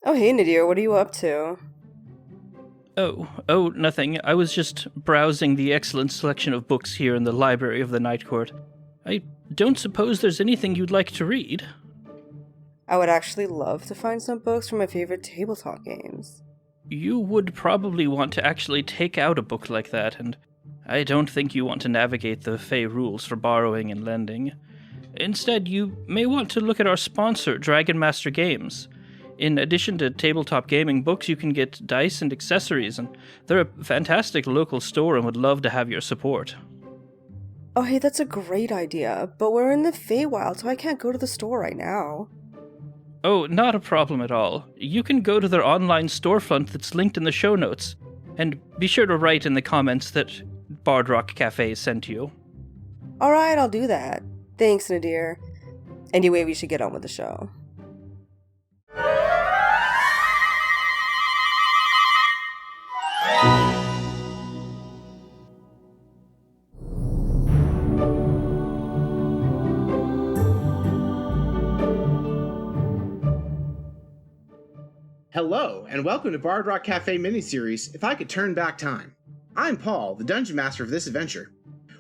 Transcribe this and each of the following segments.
Oh, hey, Nadir, what are you up to? Oh, nothing. I was just browsing the excellent selection of books here in the library of the Night Court. I don't suppose there's anything you'd like to read? I would actually love to find some books for my favorite tabletop games. You would probably want to actually take out a book like that, and I don't think you want to navigate the Fey rules for borrowing and lending. Instead, you may want to look at our sponsor, Dragon Master Games. In addition to tabletop gaming books, you can get dice and accessories, and they're a fantastic local store and would love to have your support. Oh, hey, that's a great idea, but we're in the Feywild, so I can't go to the store right now. Oh, not a problem at all. You can go to their online storefront that's linked in the show notes, and be sure to write in the comments that Bard Rock Cafe sent you. Alright, I'll do that. Thanks, Nadir. Anyway, we should get on with the show. Hello, and welcome to Bard Rock Cafe miniseries, If I Could Turn Back Time. I'm Paul, the Dungeon Master of this adventure.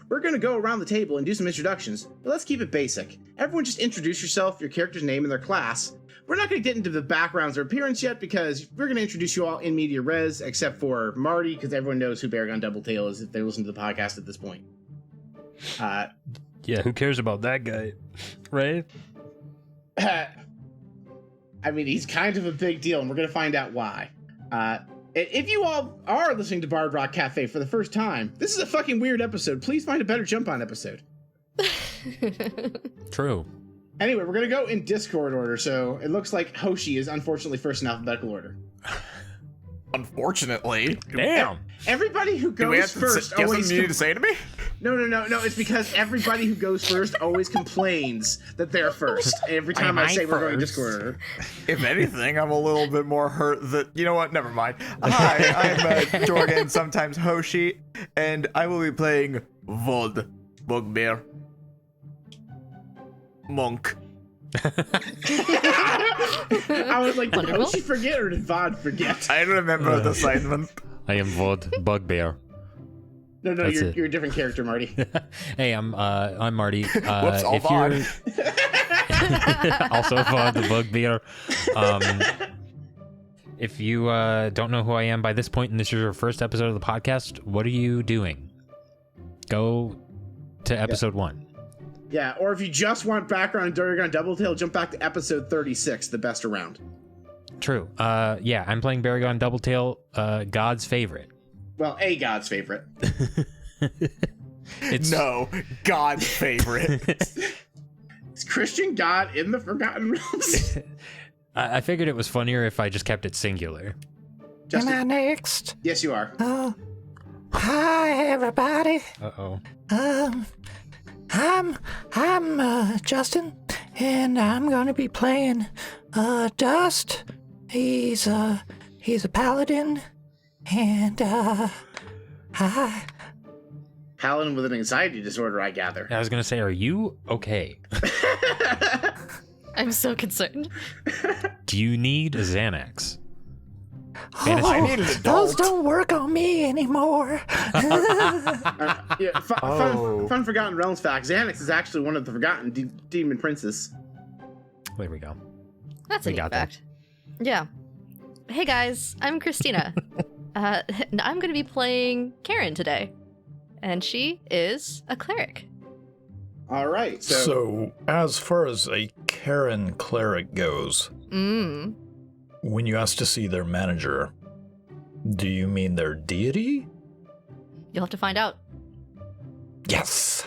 We're going to go around the table and do some introductions, but let's keep it basic. Everyone just introduce yourself, your character's name, and their class. We're not going to get into the backgrounds or appearance yet, because we're going to introduce you all in media res, except for Marty, because everyone knows who Baragon Doubletail is if they listen to the podcast at this point. Yeah, who cares about that guy, right? I mean, he's kind of a big deal, and we're going to find out why. If you all are listening to Bard Rock Cafe for the first time, this is a fucking weird episode. Please find a better jump-on episode. True. Anyway, we're going to go in Discord order, so it looks like Hoshi is unfortunately first in alphabetical order. Unfortunately. Damn. Everybody who goes first always... always... You need to say to me? No, it's because everybody who goes first always complains that they're first. Every time I say we're going Discord order. If anything, I'm a little bit more hurt that... You know what? Never mind. Hi, I'm Jorgen, sometimes Hoshi, and I will be playing Vod, Bugbear. Monk. I was like, did Hoshi forget or did Vod forget? I remember the assignment. I am Vod, Bugbear. No, you're a different character, Marty. Hey, I'm Marty. Whoops, all Vod. Also Vod, the Bugbear. If you don't know who I am by this point, and this is your first episode of the podcast, what are you doing? Go to episode 1. Yeah, or if you just want background on Baragon Doubletail, jump back to episode 36, the best around. True. Yeah, I'm playing Baragon Doubletail, God's favorite. Well, a God's favorite. No, God's favorite. Is Christian God in the Forgotten Realms? I figured it was funnier if I just kept it singular. Justin? Am I next? Yes, you are. Hi everybody. Uh-oh. I'm Justin, and I'm gonna be playing Dust. He's a paladin, and hi. Paladin with an anxiety disorder, I gather. I was gonna say, are you okay? I'm so concerned. Do you need a Xanax? I need an adult. Those don't work on me anymore. Fun Forgotten Realms fact. Xanax is actually one of the forgotten demon princes. There we go. That's We a neat got that. fact. Yeah. Hey guys, I'm Xtina. And I'm going to be playing Karen today. And she is a cleric. All right. So, as far as a Karen cleric goes, when you ask to see their manager, do you mean their deity? You'll have to find out. Yes.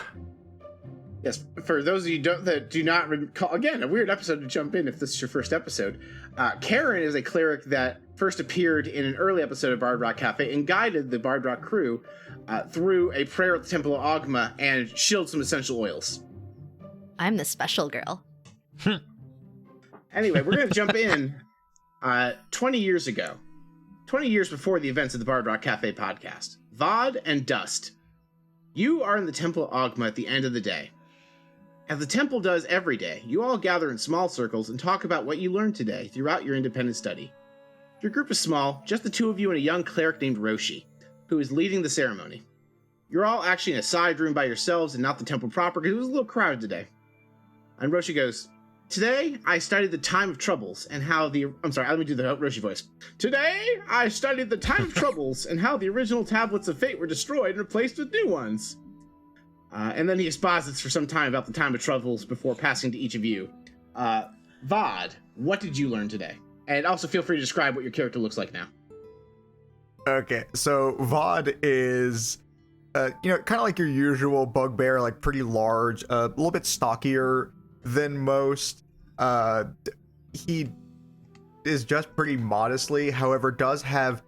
Yes, for those of you that do not recall, again, a weird episode to jump in if this is your first episode. Karen is a cleric that first appeared in an early episode of Bard Rock Cafe and guided the Bard Rock crew through a prayer at the Temple of Ogma and shielded some essential oils. I'm the special girl. Anyway, we're going to jump in 20 years ago. 20 years before the events of the Bard Rock Cafe podcast. Vod and Dust, you are in the Temple of Ogma at the end of the day. As the temple does every day, you all gather in small circles and talk about what you learned today throughout your independent study. Your group is small, just the two of you and a young cleric named Hoshi, who is leading the ceremony. You're all actually in a side room by yourselves and not the temple proper because it was a little crowded today. And Hoshi goes, "Today, I studied the time of troubles and how the... I'm sorry, let me do the Hoshi voice. Today, I studied the time of troubles and how the original tablets of fate were destroyed and replaced with new ones." And then he exposits for some time about the time of troubles before passing to each of you. Vod, what did you learn today? And also feel free to describe what your character looks like now. Okay, so Vod is, kind of like your usual bugbear, like pretty large, a little bit stockier than most. He is just pretty modestly, however, does have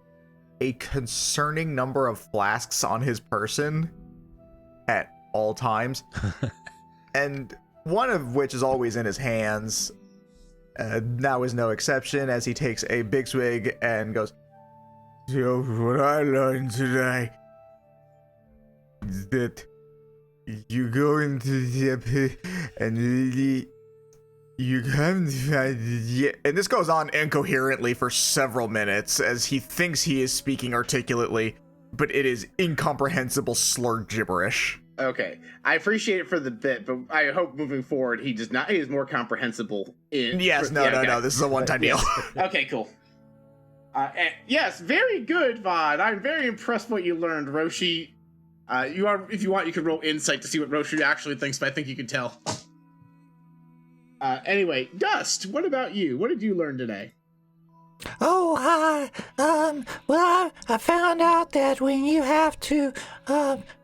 a concerning number of flasks on his person at all times, and one of which is always in his hands. Now is no exception, as he takes a big swig and goes, "So what I learned today is that you go into the pit and really you haven't found it yet." And this goes on incoherently for several minutes as he thinks he is speaking articulately, but it is incomprehensible slurred gibberish. Okay, I appreciate it for the bit, but I hope moving forward he does not. He is more comprehensible. No. This is a one-time deal. Okay, cool. Yes, very good, Vod. I'm very impressed what you learned, Hoshi. You are, if you want, you can roll insight to see what Hoshi actually thinks, but I think you can tell. Anyway, Dust, what about you? What did you learn today? Oh, I found out that when you have to,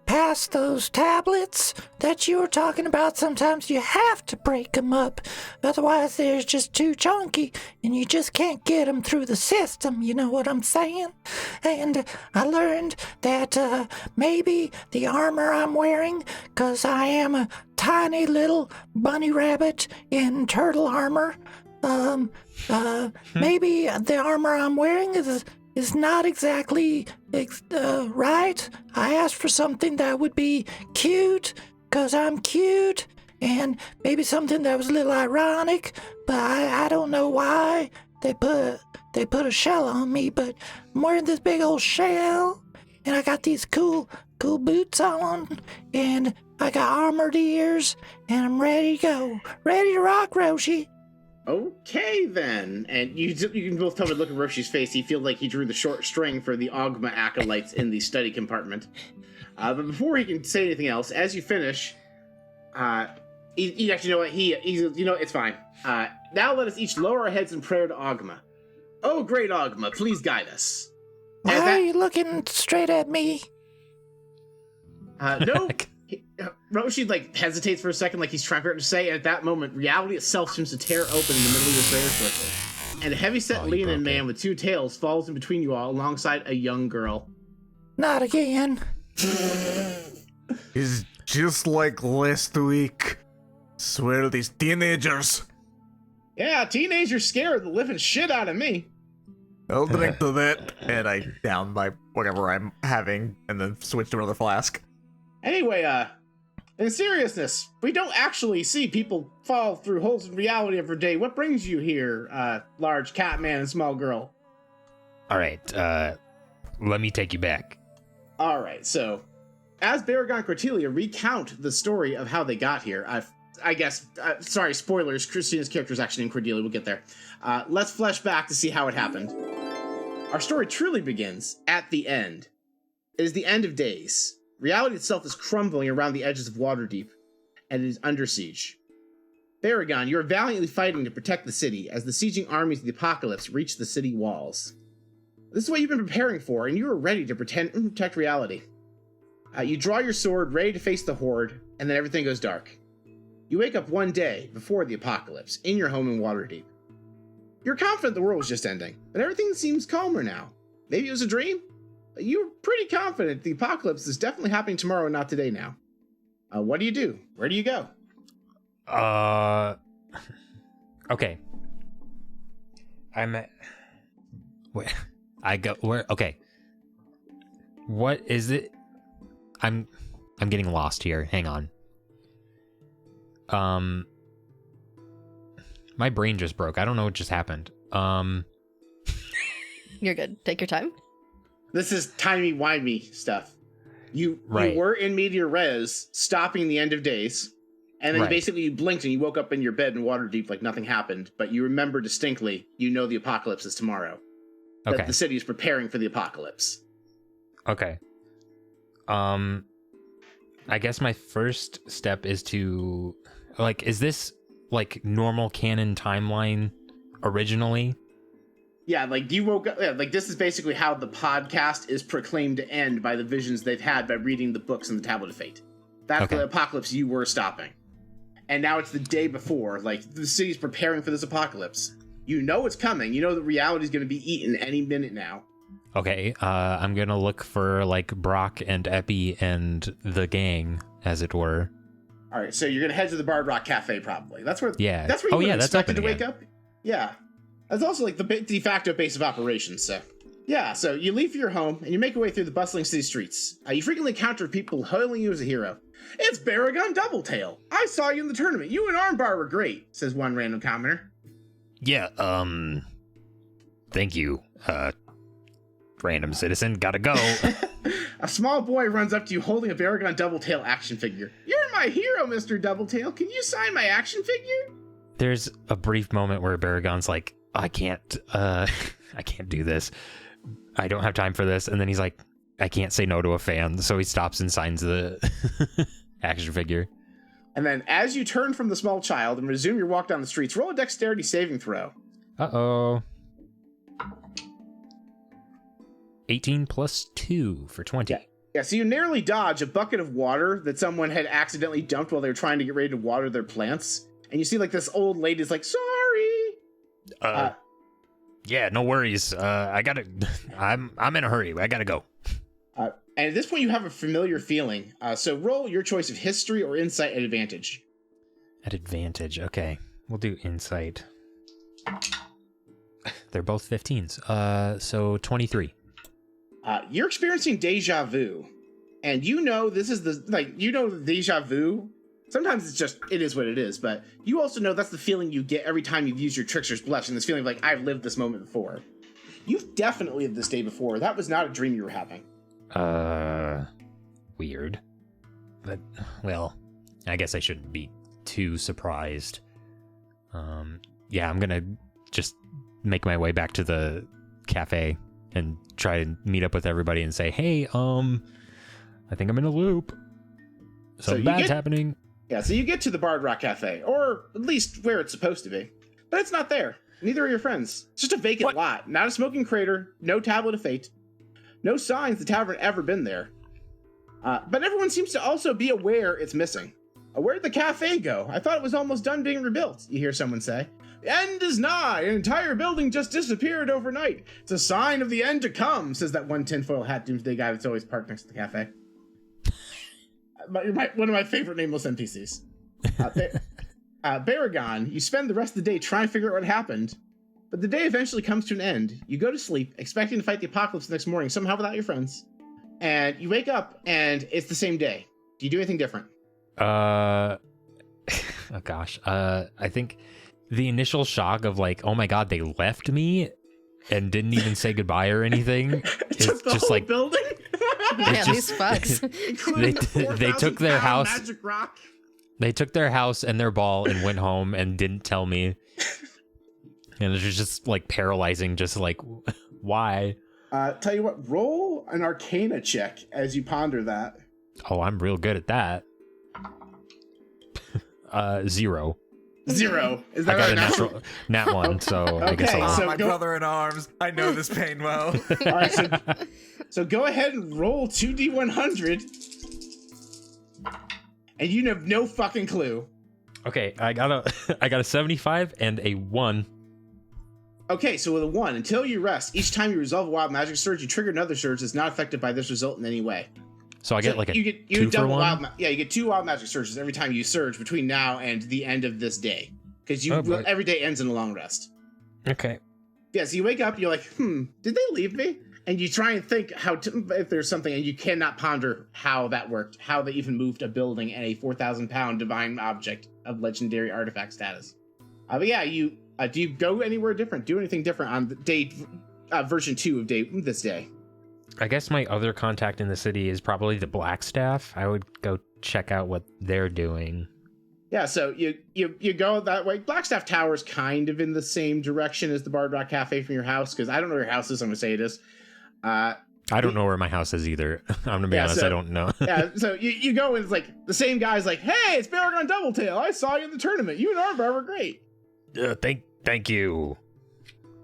pass those tablets that you were talking about, sometimes you have to break them up. Otherwise, they're just too chunky, and you just can't get them through the system, you know what I'm saying? And I learned that, maybe the armor I'm wearing, 'cause I am a tiny little bunny rabbit in turtle armor, maybe the armor I'm wearing is not exactly right. I asked for something that would be cute, 'cause I'm cute, and maybe something that was a little ironic, but I don't know why they put a shell on me, but I'm wearing this big old shell, and I got these cool boots on, and I got armored ears, and I'm ready to go. Ready to rock, Hoshi. Okay, then. And you can both tell by the look at Roshi's face, he feels like he drew the short string for the Ogma acolytes in the study compartment. But before he can say anything else, as you finish, he actually, you know what, he's it's fine. Now let us each lower our heads in prayer to Ogma. Oh, great Ogma, please guide us. Why are you looking straight at me? No. Roshi hesitates for a second, like he's trying to say, and at that moment, reality itself seems to tear open in the middle of the prayer circle. And a heavy-set lean-in man with two tails falls in between you all alongside a young girl. Not again. It's just like last week. Swear to these teenagers. Yeah, teenagers scared the living shit out of me. I'll drink to that. And I down my whatever I'm having and then switch to another flask. Anyway, in seriousness, we don't actually see people fall through holes in reality every day. What brings you here, large cat man and small girl? All right, let me take you back. All right, so as Baragon and Cordelia recount the story of how they got here, I guess, sorry, spoilers, Christina's character is actually in Cordelia, we'll get there. Let's flesh back to see how it happened. Our story truly begins at the end. It is the end of days. Reality itself is crumbling around the edges of Waterdeep, and it is under siege. Baragon, you are valiantly fighting to protect the city as the sieging armies of the apocalypse reach the city walls. This is what you've been preparing for, and you are ready to protect reality. You draw your sword, ready to face the horde, and then everything goes dark. You wake up one day before the apocalypse, in your home in Waterdeep. You're confident the world was just ending, but everything seems calmer now. Maybe it was a dream? You're pretty confident the apocalypse is definitely happening tomorrow and not today now. What do you do? Where do you go? Okay. Okay. What is it? I'm getting lost here. Hang on. My brain just broke. I don't know what just happened. You're good. Take your time. This is timey-wimey stuff. You Right. were in Meteor Res, stopping the end of days, and then Right. basically you blinked and you woke up in your bed in Waterdeep like nothing happened, but you remember distinctly, you know the apocalypse is tomorrow. That Okay. the city is preparing for the apocalypse. Okay. I guess my first step is to, like, is this, like, normal canon timeline originally? Yeah, like you woke up, yeah, like this is basically how the podcast is proclaimed to end by the visions they've had by reading the books in the Tablet of Fate. That's Okay. the apocalypse you were stopping. And now it's the day before, like the city's preparing for this apocalypse. You know it's coming. You know the reality is going to be eaten any minute now. Okay, I'm gonna look for, like, Brock and Epi and the gang, as it were. All right, so you're going to head to the Bard Rock Cafe probably. That's where Yeah. That's where you Oh, would yeah, have that's expected to open wake up. Yeah. That's also like the de facto base of operations, so. Yeah, so you leave for your home and you make your way through the bustling city streets. You frequently encounter people hailing you as a hero. It's Baragon Doubletail. I saw you in the tournament. You and Armbar were great, says one random commenter. Yeah, thank you, random citizen. Gotta go. A small boy runs up to you holding a Baragon Doubletail action figure. You're my hero, Mr. Doubletail. Can you sign my action figure? There's a brief moment where Baragon's like, I can't do this. I don't have time for this. And then he's like, I can't say no to a fan. So he stops and signs the action figure. And then as you turn from the small child and resume your walk down the streets, roll a dexterity saving throw. Uh-oh. 18 plus 2 for 20. Yeah, so you narrowly dodge a bucket of water that someone had accidentally dumped while they were trying to get ready to water their plants. And you see like this old lady's like, sorry. Yeah, no worries. I'm in a hurry. I gotta go. And at this point, you have a familiar feeling. So roll your choice of history or insight at advantage. At advantage, okay. We'll do insight. They're both 15s. So 23. You're experiencing deja vu. And you know this is the deja vu. Sometimes it is what it is. But you also know that's the feeling you get every time you've used your trickster's blush. And this feeling of like, I've lived this moment before. You've definitely lived this day before. That was not a dream you were having. Weird. But, well, I guess I shouldn't be too surprised. Yeah, I'm gonna just make my way back to the cafe and try to meet up with everybody and say, hey, I think I'm in a loop. Something bad's happening. Yeah, so you get to the Bard Rock Cafe, or at least where it's supposed to be. But it's not there. Neither are your friends. It's just a vacant lot. Not a smoking crater, no Tablet of Fate. No signs the tavern ever been there. But everyone seems to also be aware it's missing. Where'd the cafe go? I thought it was almost done being rebuilt, you hear someone say. The end is nigh. An entire building just disappeared overnight. It's a sign of the end to come, says that one tinfoil hat doomsday guy that's always parked next to the cafe. One of my favorite nameless NPCs. Baragon, you spend the rest of the day trying to figure out what happened, but the day eventually comes to an end. You go to sleep, expecting to fight the apocalypse the next morning, somehow without your friends. And you wake up, and it's the same day. Do you do anything different? Oh gosh. I think the initial shock of like, oh my god, they left me and didn't even say goodbye or anything. It's the just whole like building? Man, just- these fucks. they took their 4,000-pound house. Magic rock. They took their house and their ball and went home and didn't tell me. And it was just like paralyzing, just like, why? Tell you what, roll an Arcana check as you ponder that. Oh, I'm real good at that. 0. 0. Is I that got right? a natural nat 1, so I guess Okay, I'll so my go- brother in arms. I know this pain well. All right, so go ahead and roll 2d100. And you have no fucking clue. Okay, I got a 75 and a 1. Okay, so with a 1, until you rest, each time you resolve a wild magic surge, you trigger another surge that's not affected by this result in any way. So I get like a you get 2 for double 1? you get 2 wild magic surges every time you surge between now and the end of this day. Because boy. every day ends in a long rest. Okay. Yeah, so you wake up, you're like, did they leave me? and you try and think if there's something, and you cannot ponder how that worked, how they even moved a building and a 4,000-pound divine object of legendary artifact status. But yeah, do you go anywhere different? Do anything different on the day version 2 of this day? I guess my other contact in the city is probably the Blackstaff. I would go check out what they're doing. Yeah, so you go that way. Blackstaff Tower is kind of in the same direction as the Bard Rock Cafe from your house, because I don't know where your house is. I'm gonna say it is. I don't know where my house is either. I'm gonna be honest, I don't know. Yeah, so you go and it's like the same guy's like, "Hey, it's Baragon Doubletail. I saw you in the tournament. You and Armbar were great." Thank you.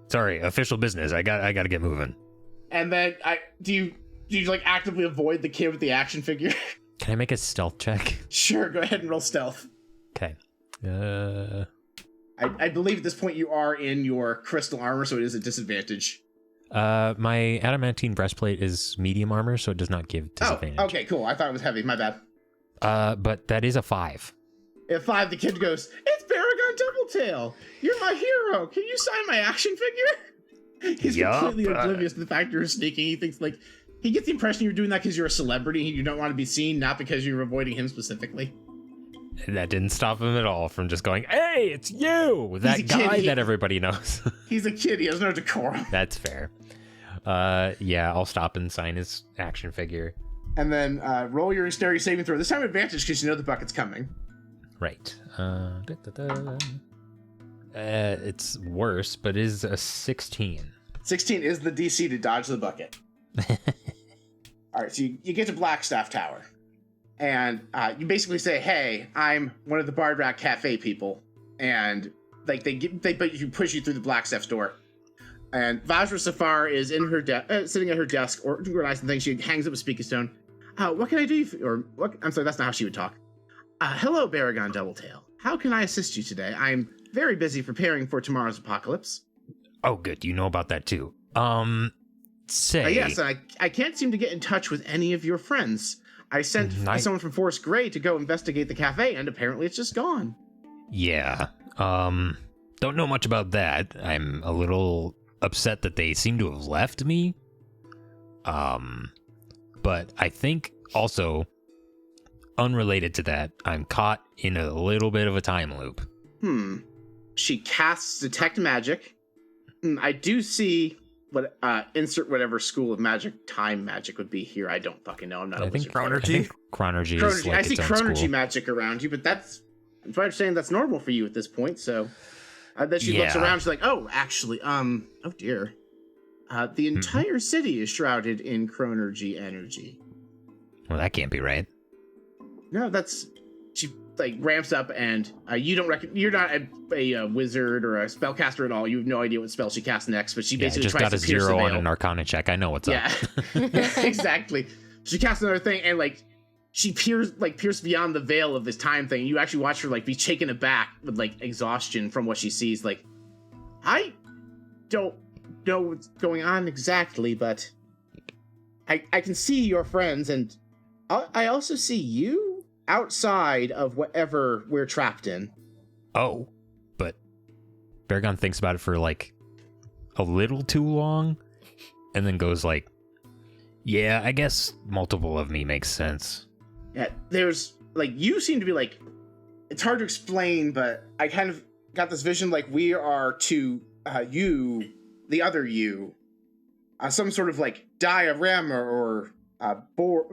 Sorry, official business. I gotta get moving. And then do you like actively avoid the kid with the action figure? Can I make a stealth check? Sure, go ahead and roll stealth. Okay. I believe at this point you are in your crystal armor, so it is a disadvantage. My adamantine breastplate is medium armor, so it does not give disadvantage. Oh, okay, cool. I thought it was heavy. My bad. But that is a 5. At 5, the kid goes, "It's Baragon Doubletail. You're my hero. Can you sign my action figure?" He's completely oblivious to the fact you're sneaking. He thinks he gets the impression you're doing that because you're a celebrity and you don't want to be seen, not because you're avoiding him specifically. That didn't stop him at all from just going, "Hey, it's you!" That guy that everybody knows. He's a kid. He has no decorum. That's fair. Yeah, I'll stop and sign his action figure. And then roll your dexterity saving throw. This time advantage because you know the bucket's coming. Right. It's worse, but it is a 16. 16 is the DC to dodge the bucket. All right, so you get to Blackstaff Tower. And you basically say, "Hey, I'm one of the Bard Rock Cafe people," and like they push you through the Blackstaff's door. And Vajra Safar is in her sitting at her desk organizing things. She hangs up a speaker stone. What can I do? I'm sorry, that's not how she would talk. Hello, Baragon Doubletail. How can I assist you today? I'm very busy preparing for tomorrow's apocalypse. Oh, good. You know about that too. Yes, I can't seem to get in touch with any of your friends. I sent someone from Forest Grey to go investigate the cafe, and apparently it's just gone. Yeah. Don't know much about that. I'm a little upset that they seem to have left me. But I think also, unrelated to that, I'm caught in a little bit of a time loop. She casts Detect Magic. I do see what insert whatever school of magic time magic would be here. I don't fucking know. I'm not a wizard. Chronergy is like I see its own Chronergy school. magic around you, but that's, if I understand, that's normal for you at this point. So then she looks around. She's like, "Oh, actually, oh dear, the entire city is shrouded in Chronergy energy." Well, that can't be right. No, she like ramps up, and you're not a wizard or a spellcaster at all. You have no idea what spell she casts next, but she basically just tries got to a pierce 0 the on veil. an Arcana check. I know what's up. Exactly. She casts another thing, and like she pierced beyond the veil of this time thing. You actually watch her like be taken aback with like exhaustion from what she sees. Like, I don't know what's going on exactly, but I can see your friends, and I also see you outside of whatever we're trapped in. Oh, but Baragon thinks about it for like a little too long, and then goes like, "Yeah, I guess multiple of me makes sense." Yeah, there's like, you seem to be like, it's hard to explain, but I kind of got this vision like we are to you, the other you, some sort of like diorama or board,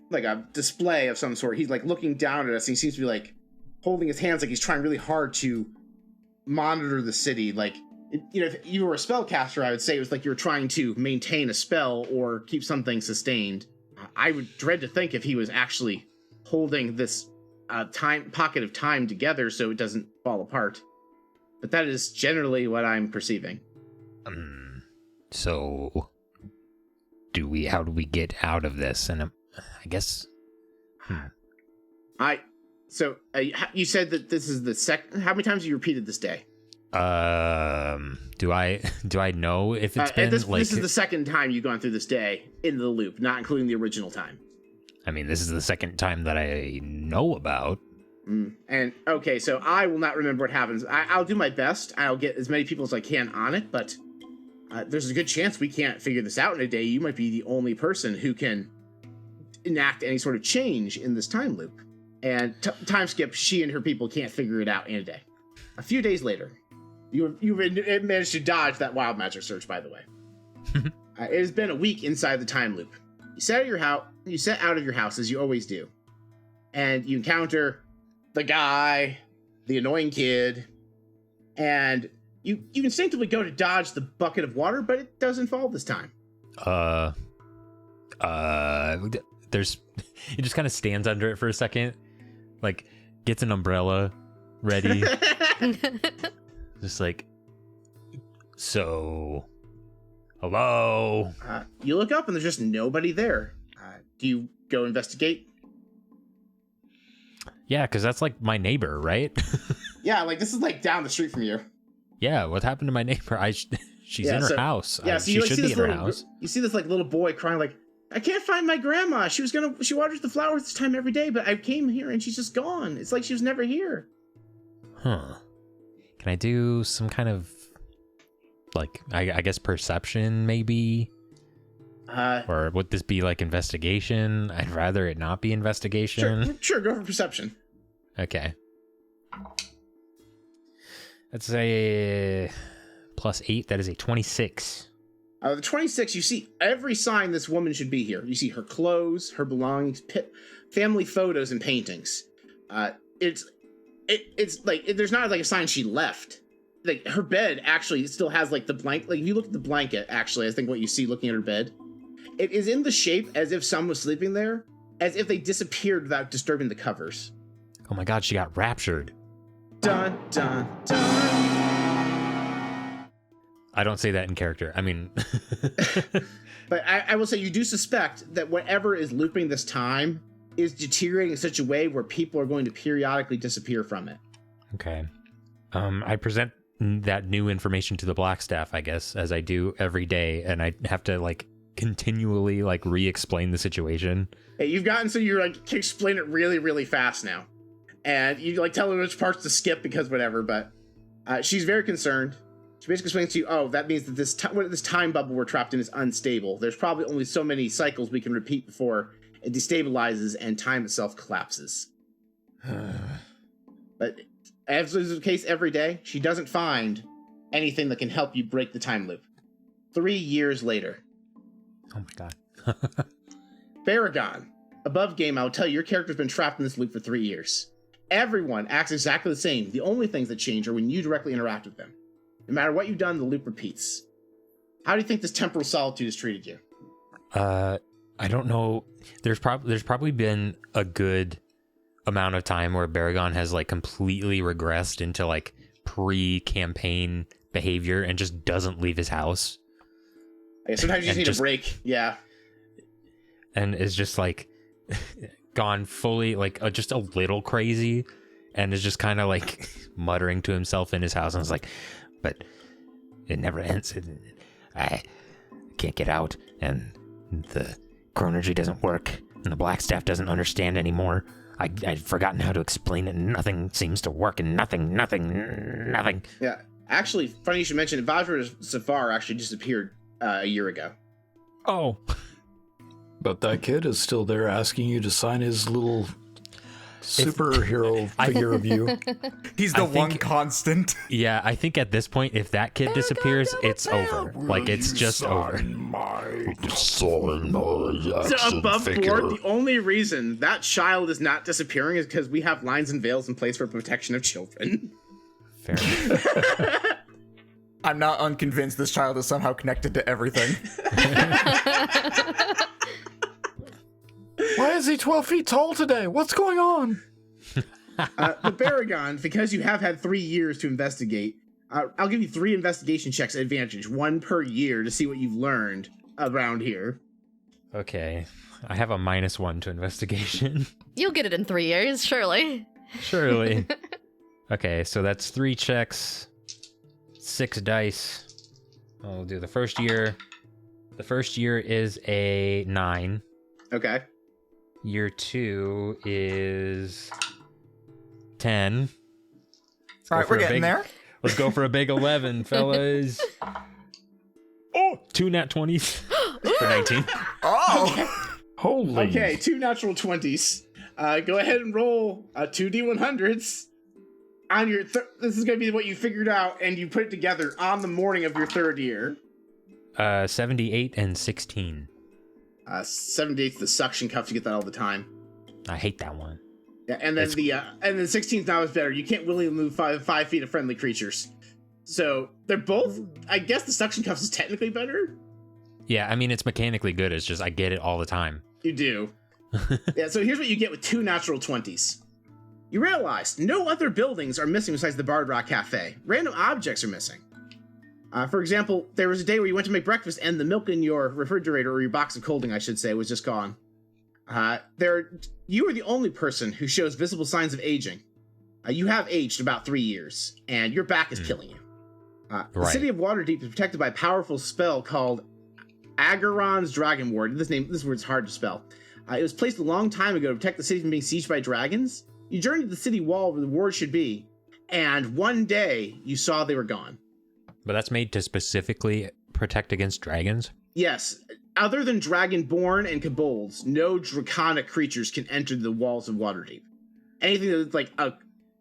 like a display of some sort. He's like looking down at us, and he seems to be like holding his hands like he's trying really hard to monitor the city. Like, if you were a spellcaster, I would say it was like you were trying to maintain a spell or keep something sustained. I would dread to think if he was actually holding this pocket of time together so it doesn't fall apart. But that is generally what I'm perceiving. So, how do we get out of this? And I guess. You said that this is the second. How many times have you repeated this day? Do I know if it's been this is the second time you've gone through this day in the loop, not including the original time. I mean, this is the second time that I know about. And okay, so I will not remember what happens. I'll do my best. I'll get as many people as I can on it, but there's a good chance we can't figure this out in a day. You might be the only person who can enact any sort of change in this time loop. And time skip, she and her people can't figure it out in a day. A few days later, you've managed to dodge that wild magic search, by the way. It has been a week inside the time loop. You set out of your house as you always do, and you encounter the guy, the annoying kid, and you instinctively go to dodge the bucket of water, but it doesn't fall this time. There's he just kind of stands under it for a second, like gets an umbrella ready. Just like, so, hello. You look up and there's just nobody there. Do you go investigate? Yeah, because that's like my neighbor, right? Yeah, like this is like down the street from you. Yeah, what happened to my neighbor? She's in her house. Yeah, so she should be in her house. You see this like little boy crying like, I can't find my grandma. She waters the flowers this time every day, but I came here and she's just gone. It's like she was never here. Huh. Can I do some kind of, like, I guess perception, maybe? Or would this be, like, investigation? I'd rather it not be investigation. Sure, go for perception. Okay. That's a +8. That is a 26. The 26, you see every sign this woman should be here. You see her clothes, her belongings, family photos, and paintings. It's like there's not like a sign she left. Like her bed actually still has like the blanket. Like if you look at the blanket, actually, I think what you see looking at her bed, it is in the shape as if someone was sleeping there, as if they disappeared without disturbing the covers. Oh my god, she got raptured. Dun dun dun. I don't say that in character. I mean... But I will say you do suspect that whatever is looping this time is deteriorating in such a way where people are going to periodically disappear from it. Okay. I present that new information to the Blackstaff, I guess, as I do every day, and I have to, like, continually, like, re-explain the situation. Hey, you've gotten so you're, like, can explain it really, really fast now. And you, like, tell her which parts to skip because whatever, but she's very concerned. She basically explains to you, oh, that means that this time bubble we're trapped in is unstable. There's probably only so many cycles we can repeat before it destabilizes and time itself collapses. But as is the case every day, she doesn't find anything that can help you break the time loop. 3 years later. Oh my god. Baragon. Above game, I'll tell you, your character's been trapped in this loop for 3 years. Everyone acts exactly the same. The only things that change are when you directly interact with them. No matter what you've done, the loop repeats. How do you think this temporal solitude has treated you? I don't know. There's probably been a good amount of time where Baragon has like completely regressed into like pre-campaign behavior and just doesn't leave his house. Yeah, sometimes you just need a break. Yeah. And is just like gone fully like just a little crazy and is just kind of like muttering to himself in his house and is like, but it never ends. I can't get out, and the chronergy doesn't work, and the Blackstaff doesn't understand anymore. I've forgotten how to explain it, and nothing seems to work, and nothing. Yeah, actually, funny you should mention it. Vajra Safar actually disappeared a year ago. Oh. But that kid is still there asking you to sign his little superhero figure of you. He's the one constant. Yeah, I think at this point, if that kid disappears, it's over. Like, it's just over. So above board, the only reason that child is not disappearing is because we have lines and veils in place for protection of children. Fair. I'm not unconvinced this child is somehow connected to everything. Why is he 12 feet tall today? What's going on? The Baragon, because you have had 3 years to investigate, I'll give you 3 investigation checks advantage, 1 per year, to see what you've learned around here. Okay. I have a -1 to investigation. You'll get it in 3 years, surely. Surely. Okay, so that's 3 checks, 6 dice. I'll do the first year. The first year is a 9. Okay. Year 2 is 10. All right, we're getting there. Let's go for a big 11, fellas. 2 nat 20s for 19. Oh! Holy. Okay, 2 natural 20s. Go ahead and roll 2 D100s. On your this is going to be what you figured out, and you put it together on the morning of your third year. 78 and 16. 78's the suction cuffs. You get that all the time. I hate that one. Yeah, and then and then 16th now is better. You can't willingly move 5 feet of friendly creatures. So they're both. I guess the suction cuffs is technically better. Yeah, I mean, it's mechanically good. It's just I get it all the time. You do. Yeah, so here's what you get with 2 natural 20s. You realize no other buildings are missing besides the Bard Rock Cafe. Random objects are missing. For example, there was a day where you went to make breakfast and the milk in your refrigerator, or your box of colding, I should say, was just gone. You are the only person who shows visible signs of aging. You have aged about 3 years, and your back is killing you. The city of Waterdeep is protected by a powerful spell called Agaron's Dragon Ward. This word's hard to spell. It was placed a long time ago to protect the city from being sieged by dragons. You journeyed to the city wall where the ward should be, and one day you saw they were gone. But that's made to specifically protect against dragons? Yes. Other than Dragonborn and Kobolds, no draconic creatures can enter the walls of Waterdeep. Anything that's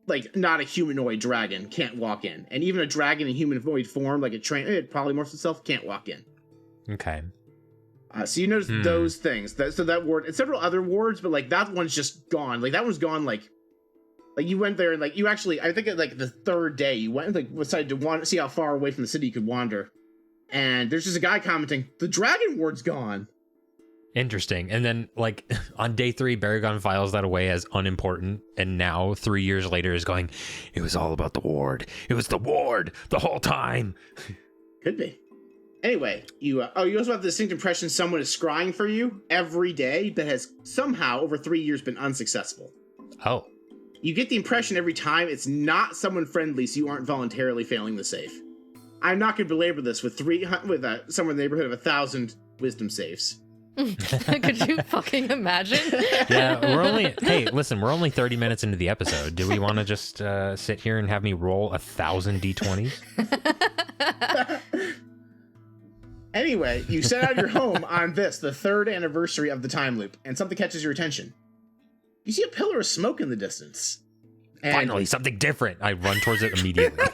like not a humanoid dragon can't walk in. And even a dragon in humanoid form, like it polymorphs itself, can't walk in. Okay. So you notice those things. That ward, and several other wards, but like that one's just gone. Like that one's gone. Like you went there and like you actually, I think like the third day you went and like decided to wander, see how far away from the city you could wander. And there's just a guy commenting, "The dragon ward's gone." Interesting. And then like on day 3, Baragon files that away as unimportant, and now 3 years later is going, "It was all about the ward. It was the ward the whole time." Could be. Anyway, you also have the distinct impression someone is scrying for you every day, but has somehow over 3 years been unsuccessful. Oh. You get the impression every time it's not someone friendly, so you aren't voluntarily failing the save. I'm not going to belabor this with somewhere in the neighborhood of 1,000 wisdom saves. Could you fucking imagine? Yeah, we're only 30 minutes into the episode. Do we want to just sit here and have me roll 1,000 d20s? Anyway, you set out your home on the 3rd anniversary of the time loop, and something catches your attention. You see a pillar of smoke in the distance. And Finally, something different. I run towards it immediately.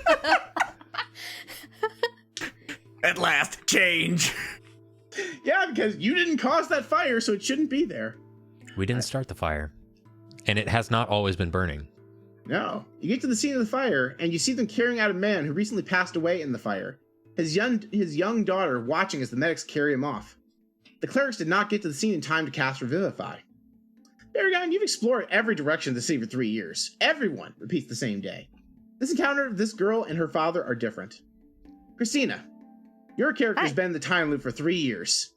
At last, change. Yeah, because you didn't cause that fire, so it shouldn't be there. We didn't start the fire. And it has not always been burning. No. You get to the scene of the fire, and you see them carrying out a man who recently passed away in the fire. His young daughter watching as the medics carry him off. The clerics did not get to the scene in time to cast Revivify. Baragon, you've explored every direction of the city for 3 years. Everyone repeats the same day. This encounter of this girl and her father are different. Xtina, your character has been in the time loop for 3 years.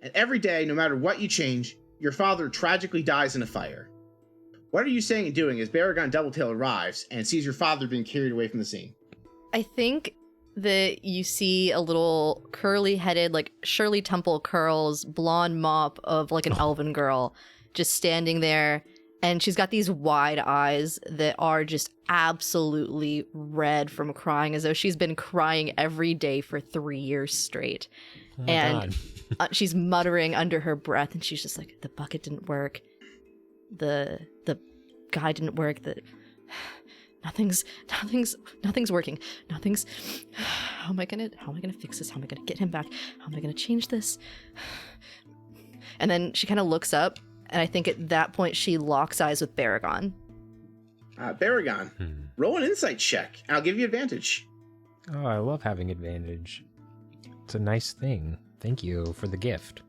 And every day, no matter what you change, your father tragically dies in a fire. What are you saying and doing as Baragon Doubletail arrives and sees your father being carried away from the scene? I think that you see a little curly-headed, like Shirley Temple curls, blonde mop of like an elven girl just standing there, and she's got these wide eyes that are just absolutely red from crying, as though she's been crying every day for 3 years straight. Oh my and God. She's muttering under her breath, and she's just like, the bucket didn't work, the guy didn't work, nothing's working, how am I gonna fix this, how am I gonna get him back, how am I gonna change this? And then she kind of looks up, and I think at that point she locks eyes with Baragon. Baragon, roll an insight check. I'll give you advantage. Oh, I love having advantage. It's a nice thing. Thank you for the gift.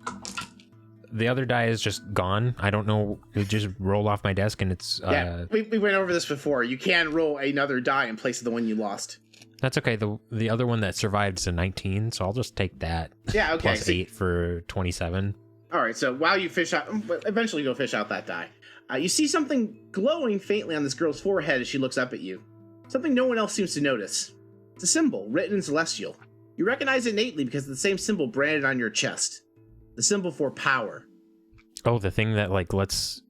The other die is just gone. I don't know. It just rolled off my desk, and it's... Yeah, we went over this before. You can roll another die in place of the one you lost. That's okay. The other one that survived is a 19, so I'll just take that. Yeah, okay. Plus 8 for 27. All right, so while you fish out... Eventually go fish out that die. You see something glowing faintly on this girl's forehead as she looks up at you. Something no one else seems to notice. It's a symbol written in Celestial. You recognize it innately because of the same symbol branded on your chest. The symbol for power. Oh, the thing that like lets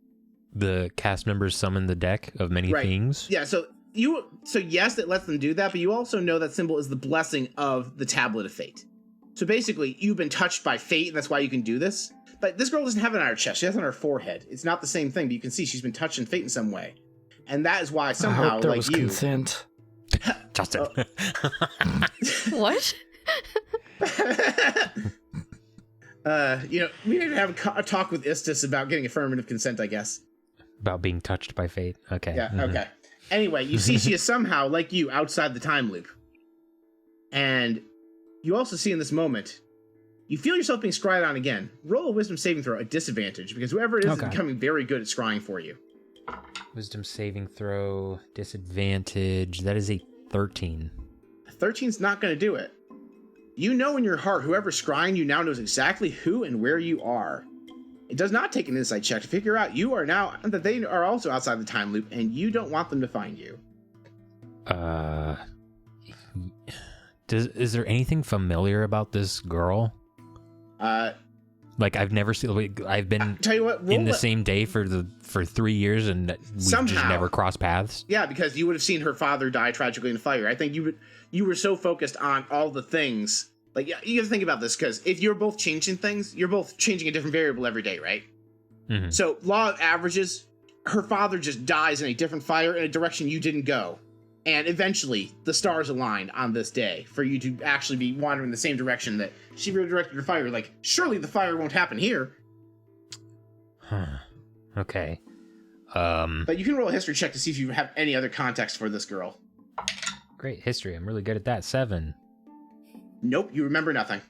the cast members summon the deck of many things? Yeah, so yes, it lets them do that, but you also know that symbol is the blessing of the Tablet of Fate. So basically, you've been touched by fate, and that's why you can do this. But this girl doesn't have it on her chest. She has it on her forehead. It's not the same thing, but you can see she's been touched in fate in some way. And that is why somehow, I hope there like was you... consent. Justin. What? We need to have a talk with Istis about getting affirmative consent, I guess. About being touched by fate. Okay. Yeah, okay. Anyway, you see she is somehow, like you, outside the time loop. And you also see in this moment, you feel yourself being scryed on again. Roll a wisdom saving throw at disadvantage, because whoever it is is becoming very good at scrying for you. Wisdom saving throw, disadvantage. That is a 13. 13's not going to do it. You know in your heart, whoever's scrying you now knows exactly who and where you are. It does not take an insight check to figure out you are now, that they are also outside the time loop, and you don't want them to find you. Is there anything familiar about this girl? Like I've never seen. I've been tell you what, in the same day for 3 years, and we've just never crossed paths. Yeah, because you would have seen her father die tragically in a fire. I think you were so focused on all the things. Like, you have to think about this, because if you're both changing things, you're both changing a different variable every day, right? Mm-hmm. So, law of averages, her father just dies in a different fire in a direction you didn't go. And eventually, the stars aligned on this day for you to actually be wandering the same direction that she redirected her fire. Like, surely the fire won't happen here. Huh. Okay. But you can roll a history check to see if you have any other context for this girl. Great history. I'm really good at that. 7. Nope, you remember nothing.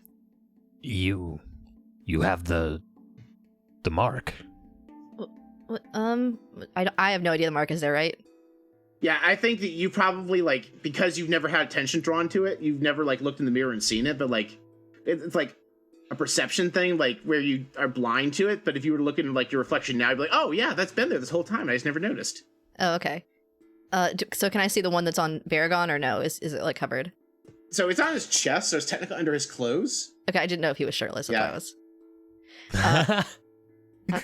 You have the mark. I have no idea the mark is there, right? Yeah, I think that you probably, like, because you've never had attention drawn to it, you've never, like, looked in the mirror and seen it, but, like, it's like a perception thing, like, where you are blind to it, but if you were to look at, like, your reflection now, you'd be like, oh, yeah, that's been there this whole time, I just never noticed. Oh, okay. So can I see the one that's on Baragon, or no? Is it, like, covered? So it's on his chest, so it's technically under his clothes. Okay, I didn't know if he was shirtless. Yeah. I was.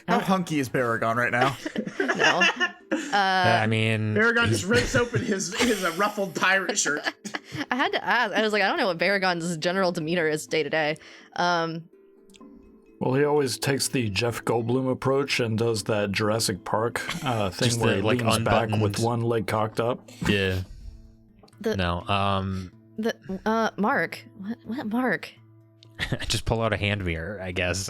How hunky is Baragon right now? No. I mean, Baragon just rips open his ruffled pirate shirt. I had to ask. I was like, I don't know what Baragon's general demeanor is day to day. Well, he always takes the Jeff Goldblum approach and does that Jurassic Park thing Just where he like leans back unbuttoned. with one leg cocked up. yeah. The Mark. What Mark? I just pull out a hand mirror, I guess.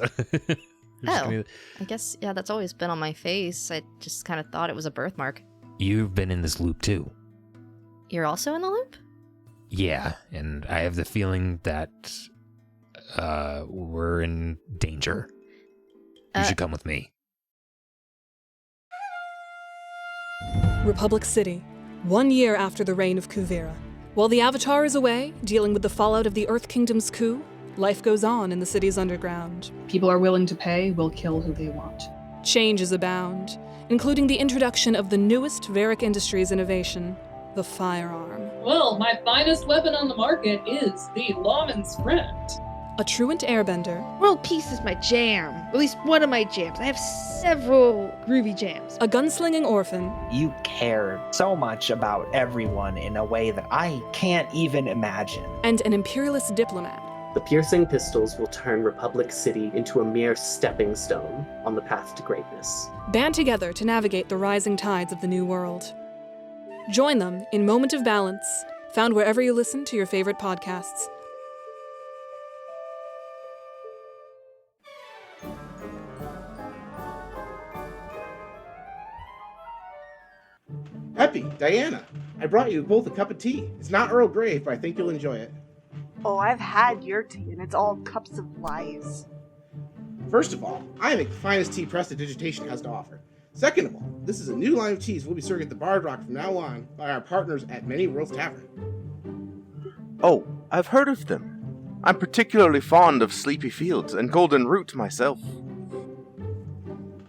I guess, yeah, that's always been on my face. I just kind of thought it was a birthmark. You've been in this loop too. You're also in the loop? Yeah, and I have the feeling that we're in danger. You should come with me. Republic City, 1 year after the reign of Kuvira. While the Avatar is away, dealing with the fallout of the Earth Kingdom's coup, life goes on in the city's underground. People are willing to pay, will kill who they want. Changes abound, including the introduction of the newest Varric Industries innovation, the firearm. Well, my finest weapon on the market is the Lawman's Friend. A truant airbender, World Peace is my jam. At least one of my jams. I have several groovy jams. a gunslinging orphan, You care so much about everyone in a way that I can't even imagine. and an imperialist diplomat. The piercing pistols will turn Republic City into a mere stepping stone on the path to greatness. Band together to navigate the rising tides of the new world. Join them in Moment of Balance, found wherever you listen to your favorite podcasts. Epi, Diana, I brought you both a cup of tea. It's not Earl Grey, but I think you'll enjoy it. Oh, I've had your tea, and it's all cups of lies. First of all, I make the finest tea prestidigitation has to offer. Second of all, this is a new line of teas we'll be serving at the Baragon from now on by our partners at Many Worlds Tavern. Oh, I've heard of them. I'm particularly fond of Sleepy Fields and Golden Root myself.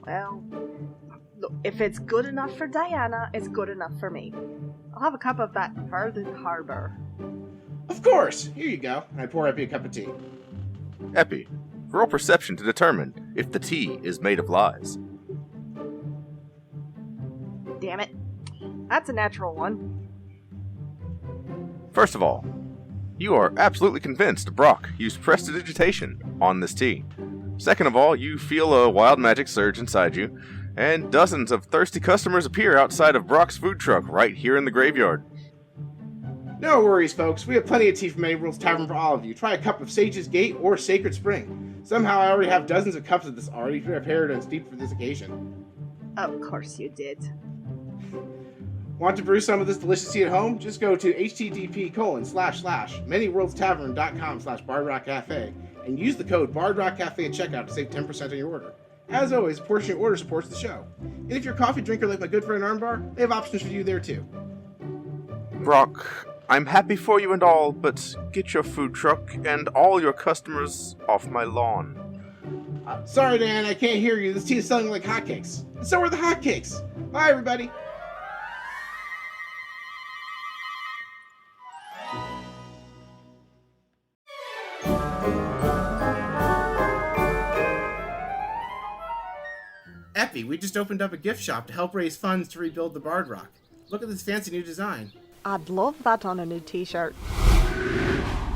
Well, look, if it's good enough for Diana, it's good enough for me. I'll have a cup of that Farthing Harbor. Of course! Here you go. And I pour Epi a cup of tea. Epi, roll perception to determine if the tea is made of lies. Damn it. That's a natural one. First of all, you are absolutely convinced Brock used prestidigitation on this tea. Second of all, you feel a wild magic surge inside you, and dozens of thirsty customers appear outside of Brock's food truck right here in the graveyard. No worries, folks. We have plenty of tea from Many Worlds Tavern for all of you. Try a cup of Sage's Gate or Sacred Spring. Somehow I already have dozens of cups of this already prepared and steeped for this occasion. Of course you did. Want to brew some of this delicious tea at home? Just go to http://manyworldstavern.com/bardrockcafe and use the code BardrockCafe at checkout to save 10% on your order. As always, a portion of your order supports the show. And if you're a coffee drinker like my good friend Armbar, they have options for you there too. Brock, I'm happy for you and all, but get your food truck and all your customers off my lawn. Sorry, Dan, I can't hear you. This tea is selling like hotcakes. And so are the hotcakes. Bye, everybody. Epi, we just opened up a gift shop to help raise funds to rebuild the Bard Rock. Look at this fancy new design. I'd love that on a new t-shirt.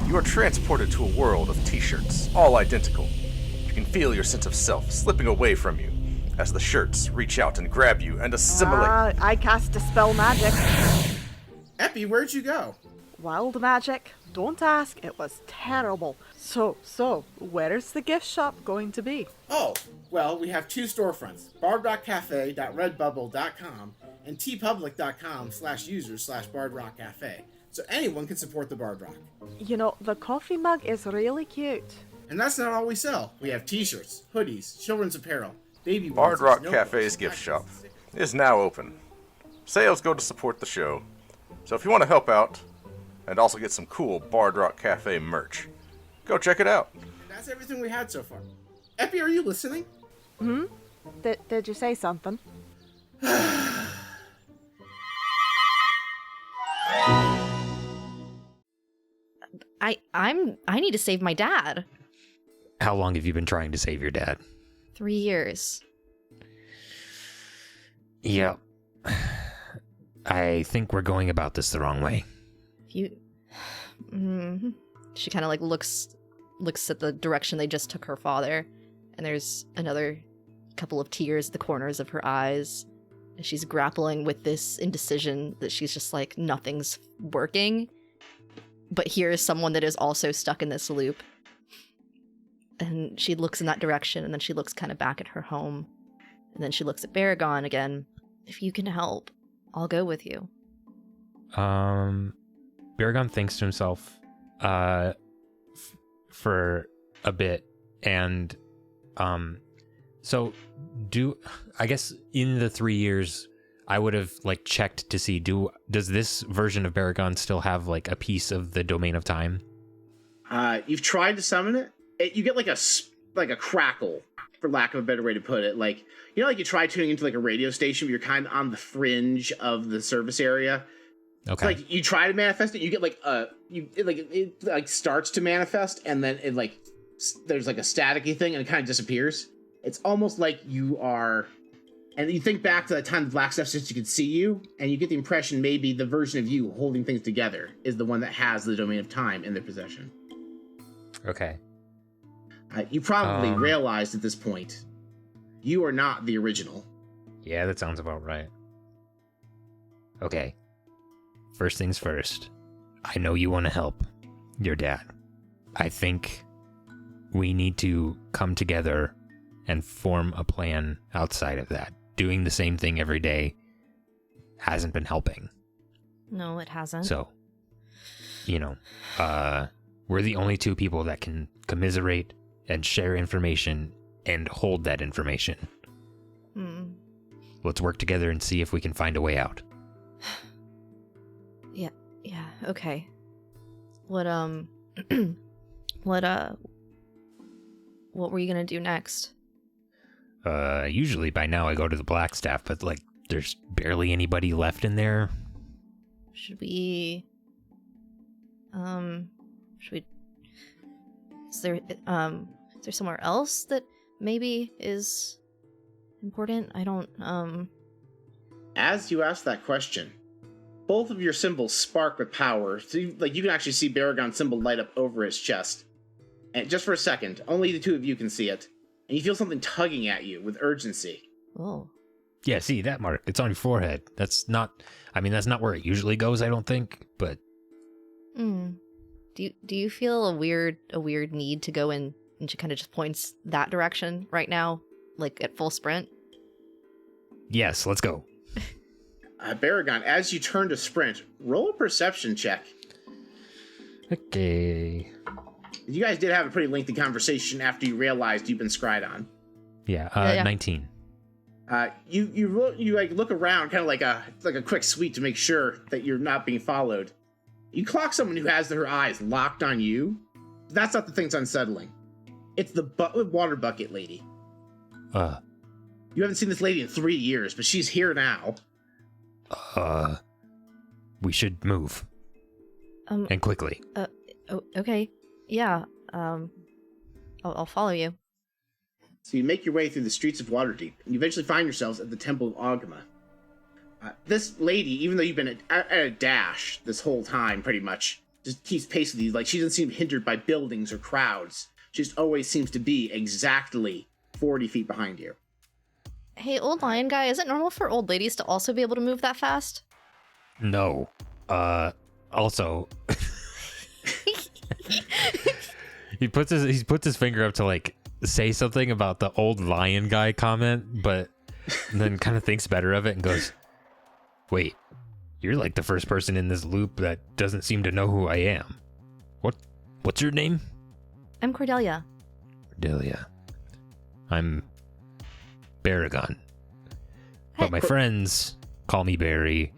You are transported to a world of t-shirts, all identical. You can feel your sense of self slipping away from you as the shirts reach out and grab you and assimilate. I cast Dispel Magic. Epi, where'd you go? Wild magic. Don't ask, it was terrible. So, where's the gift shop going to be? Oh, well, we have two storefronts, bardrockcafe.redbubble.com and tpublic.com/users/bardrockcafe, so anyone can support the Bard Rock. You know, the coffee mug is really cute. And that's not all we sell. We have t-shirts, hoodies, children's apparel, baby Bard onesies, Rock notebooks, Cafe's gift shop is now open. Sales go to support the show, so if you want to help out and also get some cool Bard Rock Cafe merch, go check it out. That's everything we had so far. Epi, are you listening? Did you say something? I need to save my dad. How long have you been trying to save your dad? 3 years. Yeah. I think we're going about this the wrong way. She kind of like looks at the direction they just took her father, and there's another couple of tears at the corners of her eyes. And she's grappling with this indecision that she's just like, nothing's working. But here is someone that is also stuck in this loop. And she looks in that direction, and then she looks kind of back at her home. And then she looks at Baragon again. If you can help, I'll go with you. Baragon thinks to himself for a bit, and so I guess in the 3 years I would have like checked to see does this version of Baragon still have like a piece of the domain of time? You've tried to summon it. You get like a crackle, for lack of a better way to put it. Like, you know, like you try tuning into like a radio station, but you're kind of on the fringe of the service area. Okay. So, like, you try to manifest it, you get like it starts to manifest, and then it like there's like a staticky thing, and it kind of disappears. It's almost like you are, and you think back to that time the Black Stuff Sisters could see you, and you get the impression maybe the version of you holding things together is the one that has the domain of time in their possession. Okay. You probably realized at this point, you are not the original. Yeah, that sounds about right. Okay. First things first. I know you want to help your dad. I think we need to come together and form a plan outside of that. Doing the same thing every day hasn't been helping. No, it hasn't. So, we're the only two people that can commiserate and share information and hold that information. Let's work together and see if we can find a way out. Yeah, okay. What were you gonna do next? Usually by now I go to the Black Staff, but like there's barely anybody left in there. Should we is there somewhere else that maybe is important? I don't As you ask that question, both of your symbols spark with power. So you can actually see Baragon's symbol light up over his chest. And just for a second, only the two of you can see it. And you feel something tugging at you with urgency. Oh. Yeah, see that mark? It's on your forehead. That's not where it usually goes, I don't think, but... Do you feel a weird need to go in, and she kind of just points that direction right now, like at full sprint? Yes, let's go. Baragon, as you turn to sprint, roll a perception check. Okay. You guys did have a pretty lengthy conversation after you realized you've been scryed on. Yeah, 19. You like look around, kind of like a quick sweep to make sure that you're not being followed. You clock someone who has their eyes locked on you. That's not the thing that's unsettling. It's the water bucket lady. You haven't seen this lady in 3 years, but she's here now. We should move. And quickly. Okay. Yeah. I'll follow you. So you make your way through the streets of Waterdeep, and you eventually find yourselves at the Temple of Ogma. This lady, even though you've been at a dash this whole time, pretty much, just keeps pace with you. Like, she doesn't seem hindered by buildings or crowds. She just always seems to be exactly 40 feet behind you. Hey, old lion guy, is it normal for old ladies to also be able to move that fast? No. Also... He puts his finger up to, like, say something about the old lion guy comment, but then kind of thinks better of it and goes, wait, you're like the first person in this loop that doesn't seem to know who I am. What's your name? I'm Cordelia. Cordelia. I'm Baragon. But my friends call me Barry.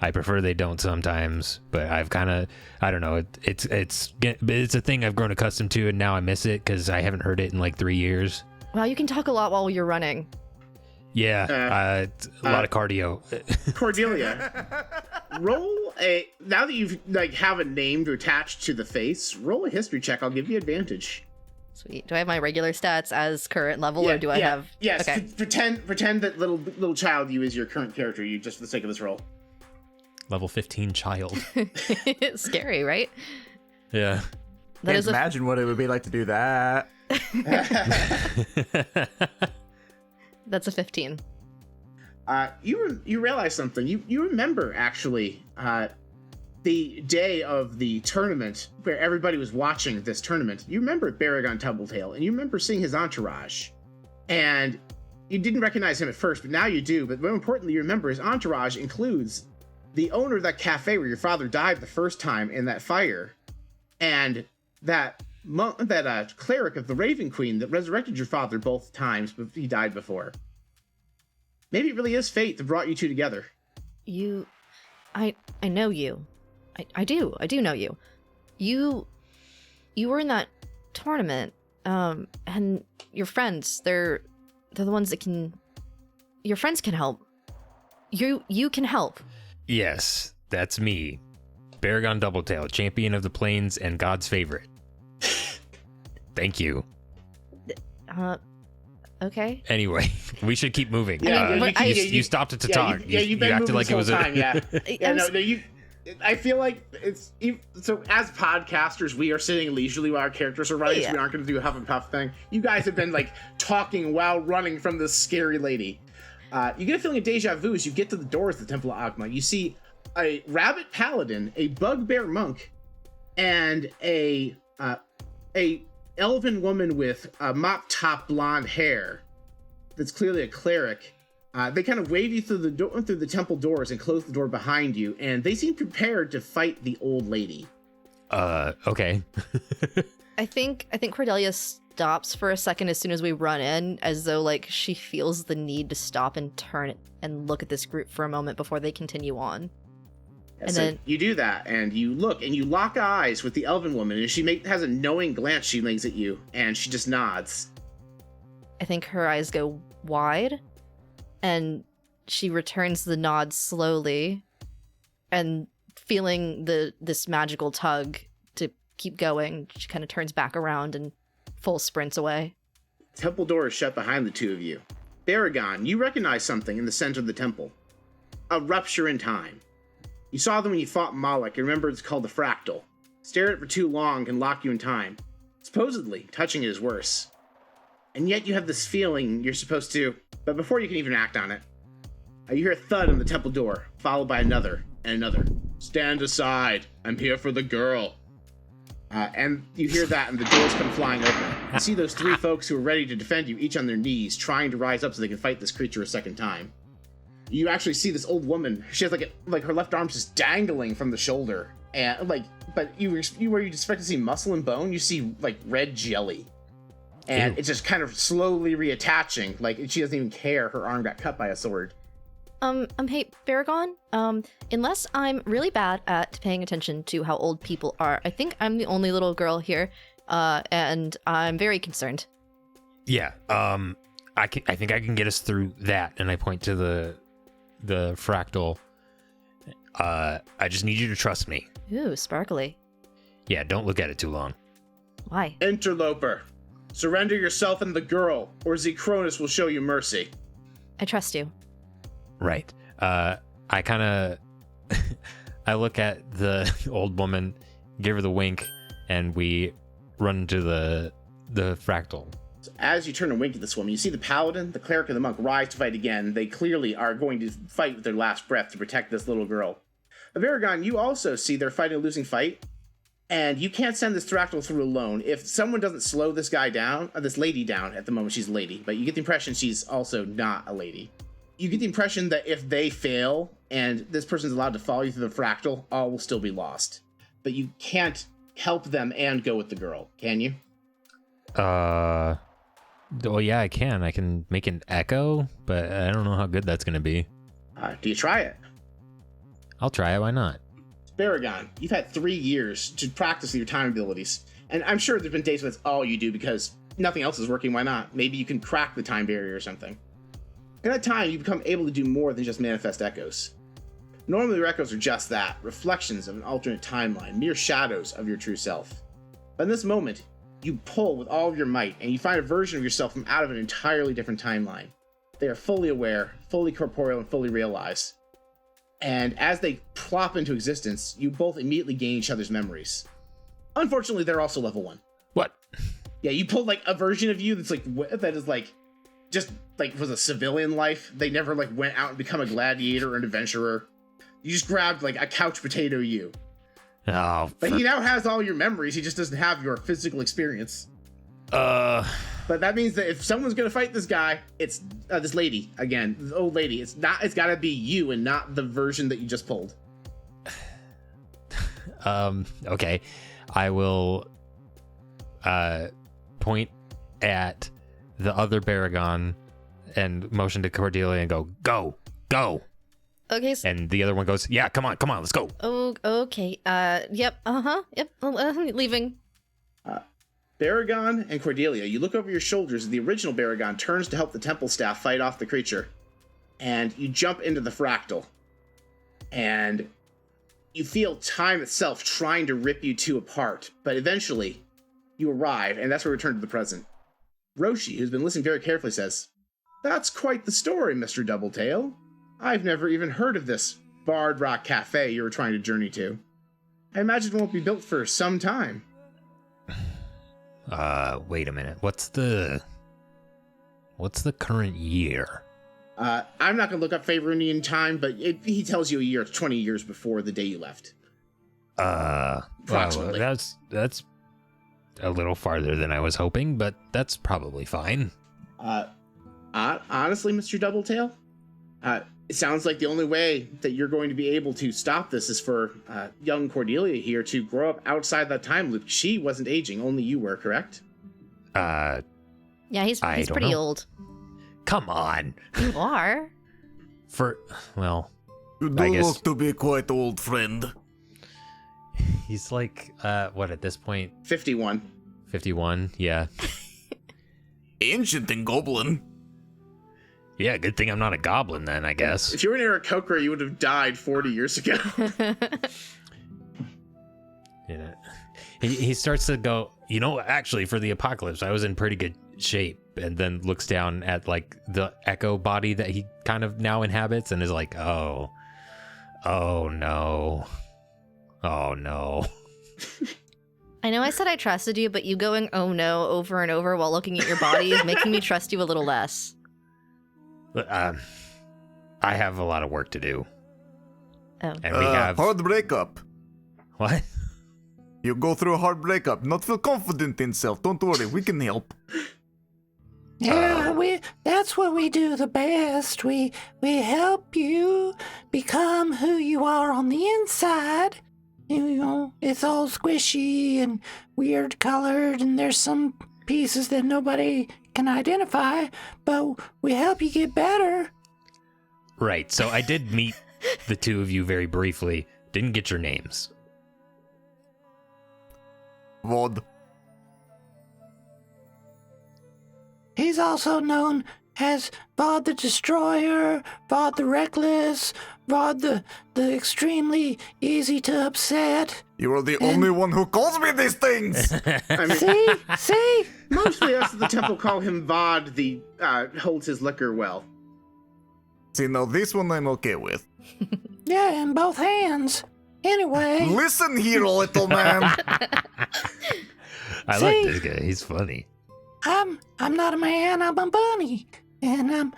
I prefer they don't sometimes, but I've kind of, I don't know, it's a thing I've grown accustomed to, and now I miss it because I haven't heard it in like 3 years. Wow, you can talk a lot while you're running. Yeah, a lot of cardio. Cordelia, now that you've like have a name to attach to the face, roll a history check. I'll give you advantage. Sweet. Do I have my regular stats as current level, or do I have? Yes. Okay. Pretend that little child you is your current character. You just for the sake of this roll. Level 15 child. Scary, right? Yeah. Can't imagine what it would be like to do that. That's a 15. You realize something. You remember actually the day of the tournament where everybody was watching this tournament. You remember Baragon Doubletail, and you remember seeing his entourage, and you didn't recognize him at first, but now you do. But more importantly, you remember his entourage includes the owner of that cafe where your father died the first time in that fire, and that cleric of the Raven Queen that resurrected your father both times, but he died before. Maybe it really is fate that brought you two together. I know you. I do know you. You were in that tournament, and your friends, they're the ones that your friends can help. You can help. Yes, that's me. Baragon Doubletail, champion of the plains and God's favorite. Thank you. Okay. Anyway, we should keep moving. You stopped it to talk. You've been acted like it was time. I feel like it's so. As podcasters, we are sitting leisurely while our characters are running. So we aren't going to do a huff and puff thing. You guys have been like talking while running from this scary lady. You get a feeling of deja vu as you get to the doors of the Temple of Ogma. You see a rabbit paladin, a bugbear monk, and a elven woman with mop-top blonde hair that's clearly a cleric. They kind of wave you through the temple doors and close the door behind you, and they seem prepared to fight the old lady. Okay. I think Cordelia stops for a second as soon as we run in, as though like she feels the need to stop and turn and look at this group for a moment before they continue on. And so then you do that, and you look, and you lock eyes with the elven woman, and she has a knowing glance. She looks at you, and she just nods. I think her eyes go wide, and she returns the nod slowly, and feeling this magical tug to keep going, she kind of turns back around and full sprints away. Temple door is shut behind the two of you. Baragon, you recognize something in the center of the temple. A rupture in time. You saw them when you fought Moloch, and remember it's called the Fractal. Stare at it for too long can lock you in time. Supposedly, touching it is worse. And yet you have this feeling you're supposed to, but before you can even act on it, you hear a thud on the temple door, followed by another, and another. Stand aside, I'm here for the girl. And you hear that, and the doors come flying open. You see those three folks who are ready to defend you, each on their knees, trying to rise up so they can fight this creature a second time. You actually see this old woman. She has like her left arm's just dangling from the shoulder, and but you where you expect to see muscle and bone, you see like red jelly, and it's just kind of slowly reattaching. Like she doesn't even care. Her arm got cut by a sword. Hey, Baragon, unless I'm really bad at paying attention to how old people are, I think I'm the only little girl here, and I'm very concerned. Yeah, I think I can get us through that, and I point to the fractal. I just need you to trust me. Ooh, sparkly. Yeah, don't look at it too long. Why? Interloper, surrender yourself and the girl, or Zchronus will show you mercy. I trust you. Right. I kind of I look at the old woman, give her the wink, and we run to the fractal. So as you turn and wink at this woman, you see the paladin, the cleric, and the monk rise to fight again. They clearly are going to fight with their last breath to protect this little girl. Baragon, you also see they're fighting a losing fight, and you can't send this fractal through alone. If someone doesn't slow this guy down, this lady down, at the moment she's a lady, but you get the impression she's also not a lady. You get the impression that if they fail and this person's allowed to follow you through the fractal, all will still be lost. But you can't help them and go with the girl, can you? Well, yeah, I can. I can make an echo, but I don't know how good that's going to be. Do you try it? I'll try it. Why not? Baragon, you've had 3 years to practice your time abilities. And I'm sure there's been days when it's all you do because nothing else is working. Why not? Maybe you can crack the time barrier or something. In that time, you become able to do more than just manifest echoes. Normally, your echoes are just that, reflections of an alternate timeline, mere shadows of your true self. But in this moment, you pull with all of your might, and you find a version of yourself from out of an entirely different timeline. They are fully aware, fully corporeal, and fully realized. And as they plop into existence, you both immediately gain each other's memories. Unfortunately, they're also level 1. What? Yeah, you pulled like a version of you that's like, that is like, just like was a civilian life. They never like went out and become a gladiator or an adventurer. You just grabbed like a couch potato you. Oh, but he now has all your memories. He just doesn't have your physical experience. But that means that if someone's gonna fight this guy, it's this lady again, this old lady. It's gotta be you and not the version that you just pulled. Okay, I will point at the other Baragon and motion to Cordelia and go. Okay. And the other one goes, yeah, come on, let's go. Oh, okay. Yep. Yep. Leaving. Baragon and Cordelia, you look over your shoulders as the original Baragon turns to help the temple staff fight off the creature. And you jump into the fractal. And you feel time itself trying to rip you two apart. But eventually, you arrive, and that's where we return to the present. Roshi, who's been listening very carefully, says, "That's quite the story, Mr. Doubletail. I've never even heard of this Bard Rock Cafe you were trying to journey to. I imagine it won't be built for some time." Wait a minute. What's the current year? I'm not gonna look up Favorinian time, but he tells you a year, 20 years before the day you left. Approximately. Well, that's a little farther than I was hoping, but that's probably fine. Honestly, Mr. Doubletail, it sounds like the only way that you're going to be able to stop this is for young Cordelia here to grow up outside that time loop. She wasn't aging, only you were, correct? Yeah, he's pretty old. Come on. You are. You do look to be quite old, friend. He's like, what at this point? 51. 51, yeah. Ancient and goblin. Yeah, good thing I'm not a goblin then, I guess. If you were an Aarakocra, you would have died 40 years ago. Yeah. He starts to go, actually, for the apocalypse, I was in pretty good shape. And then looks down at, like, the echo body that he kind of now inhabits and is like, oh, Oh no. Oh no. I know I said I trusted you, but you going "oh no" over and over while looking at your body is making me trust you a little less. I have a lot of work to do. Oh. And we have... Hard breakup. What? You go through a hard breakup, not feel confident in self. Don't worry, we can help. Yeah, that's what we do the best. We help you become who you are on the inside. You know, it's all squishy and weird colored, and there's some pieces that nobody can identify, but we help you get better. Right, so I did meet the two of you very briefly. Didn't get your names. Vod. He's also known as Vod the Destroyer, Vod the Reckless, Vod the extremely easy to upset. You are the only one who calls me these things! I mean, See? mostly us at the temple call him Vod, the holds his liquor well. See, now this one I'm okay with. Yeah, in both hands. Anyway. Listen here, little man. I like this guy. He's funny. I'm not a man, I'm a bunny. And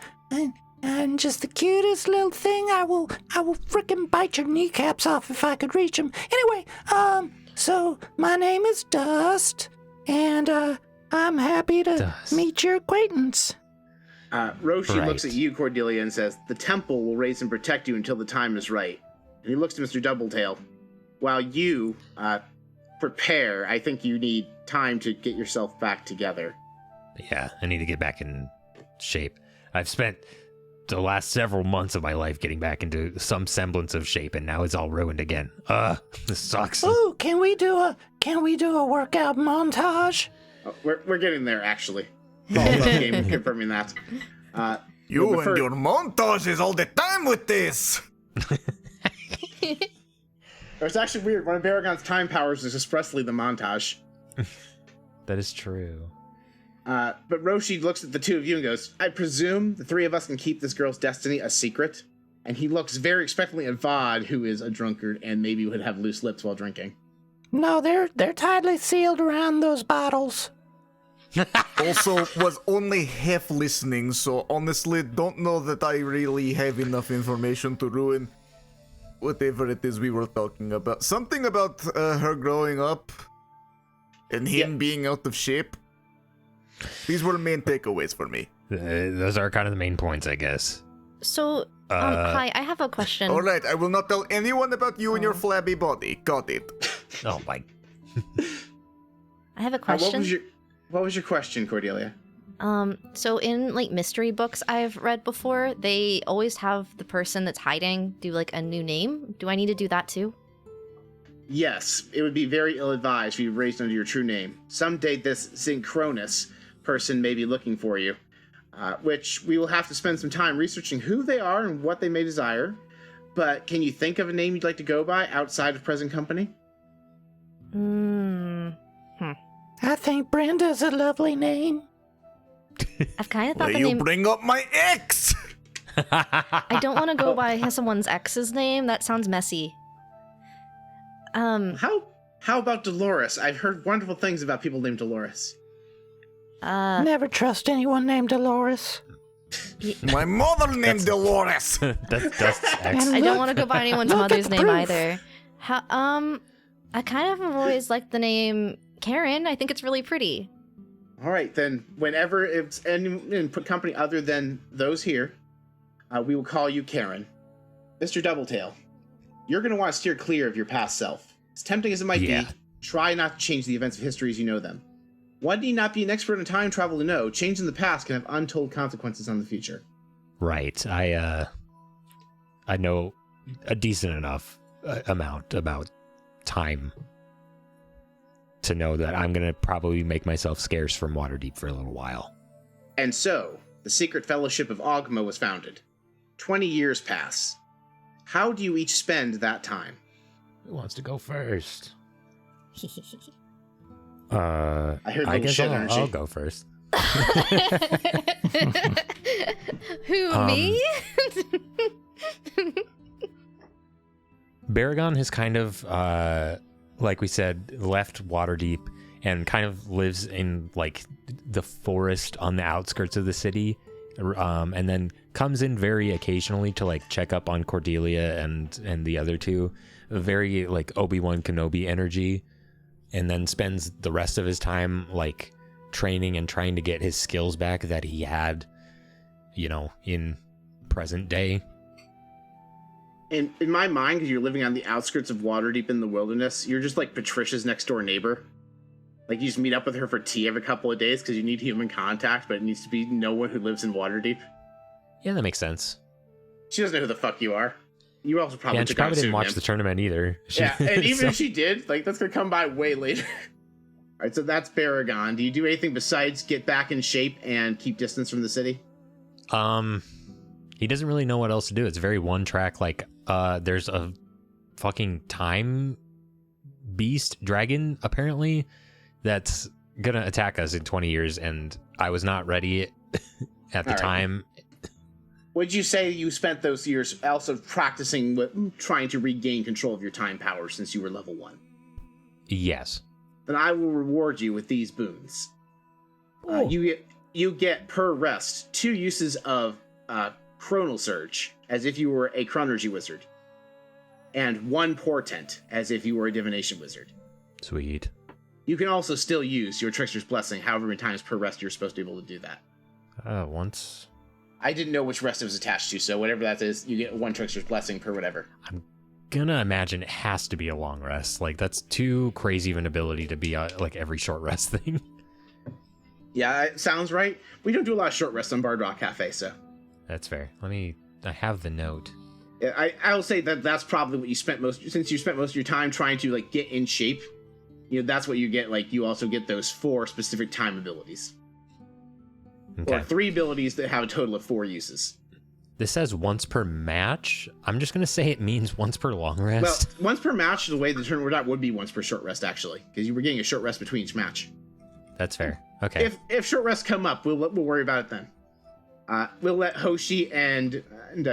I'm just the cutest little thing. I will frickin' bite your kneecaps off if I could reach them. Anyway, so my name is Dust, and I'm happy to meet your acquaintance. Roshi looks at you, Cordelia, and says, "The temple will raise and protect you until the time is right." And he looks to Mr. Doubletail. While you prepare, I think you need time to get yourself back together. Yeah, I need to get back in shape. I've spent the last several months of my life getting back into some semblance of shape, and now it's all ruined again. This sucks. Ooh, can we do a workout montage? Oh, we're getting there, actually. Game confirming that. You and your montages all the time with this. It's actually weird. One of Baragon's time powers is expressly the montage. That is true. But Roshi looks at the two of you and goes, "I presume the three of us can keep this girl's destiny a secret?" And he looks very expectantly at Vod, who is a drunkard and maybe would have loose lips while drinking. No, they're tightly sealed around those bottles. Also, was only half listening, so honestly don't know that I really have enough information to ruin whatever it is we were talking about. Something about her growing up and him being out of shape. These were main takeaways for me. Those are kind of the main points, I guess. So, hi, I have a question. All right, I will not tell anyone about you and your flabby body. Got it. Oh my. I have a question. What was your question, Cordelia? So in like mystery books I've read before, they always have the person that's hiding do like a new name. Do I need to do that too? Yes, it would be very ill-advised for you raised under your true name. Someday this Synchronous person may be looking for you, which we will have to spend some time researching who they are and what they may desire. But can you think of a name you'd like to go by outside of present company? I think Brenda's a lovely name. I've kind of thought Will the you name... bring up my ex? I don't want to go by someone's ex's name. That sounds messy. How about Dolores? I've heard wonderful things about people named Dolores. Never trust anyone named Dolores. My mother named Dolores. That's ex. I don't want to go by anyone's mother's name either. I kind of have always liked the name Karen. I think it's really pretty. All right, then. Whenever it's in company other than those here, we will call you Karen. Mr. Doubletail, you're going to want to steer clear of your past self. As tempting as it might be, try not to change the events of history as you know them. One need not be an expert in time travel to know, change in the past can have untold consequences on the future. Right. I know a decent enough amount about time to know that I'm going to probably make myself scarce from Waterdeep for a little while. And so, the Secret Fellowship of Ogma was founded. 20 years pass. How do you each spend that time? Who wants to go first? I heard I little guess shit energy. I'll go first. Who, me? Baragon has kind of, like we said, left Waterdeep and kind of lives in like the forest on the outskirts of the city, and then comes in very occasionally to like check up on Cordelia and the other two. Very like Obi-Wan Kenobi energy, and then spends the rest of his time like training and trying to get his skills back that he had, in present day. In my mind, because you're living on the outskirts of Waterdeep in the wilderness, you're just like Patricia's next door neighbor. Like you just meet up with her for tea every couple of days because you need human contact, but it needs to be no one who lives in Waterdeep. Yeah, that makes sense. She doesn't know who the fuck you are. You also probably yeah, and she probably didn't watch the tournament either. Yeah, and even if she did, like that's gonna come by way later. All right, so that's Baragon. Do you do anything besides get back in shape and keep distance from the city? He doesn't really know what else to do. It's very one track. Like, there's a fucking time beast dragon apparently that's gonna attack us in 20 years, and I was not ready at the time. Would you say you spent those years also practicing with trying to regain control of your time power since you were level 1? Yes. Then I will reward you with these boons. You get per rest 2 uses of Chronal Surge, as if you were a Chronergy wizard, and 1 Portent, as if you were a Divination wizard. Sweet. You can also still use your Trickster's Blessing however many times per rest you're supposed to be able to do that. Once. I didn't know which rest it was attached to, so whatever that is, you get 1 Trickster's Blessing per whatever. I'm gonna imagine it has to be a long rest. Like, that's too crazy of an ability to be like every short rest thing. Yeah, it sounds right. We don't do a lot of short rests on Bard Rock Cafe, so. That's fair. I have the note. Yeah, I'll say that's probably what you spent since you spent most of your time trying to like get in shape. That's what you get. Like, you also get those 4 specific time abilities. Okay. Or 3 abilities that have a total of 4 uses. This says once per match. I'm just going to say it means once per long rest. Well, once per match, the way the tournament worked out would be once per short rest, actually. Because you were getting a short rest between each match. That's fair. Okay. If short rests come up, we'll worry about it then. We'll let Hoshi and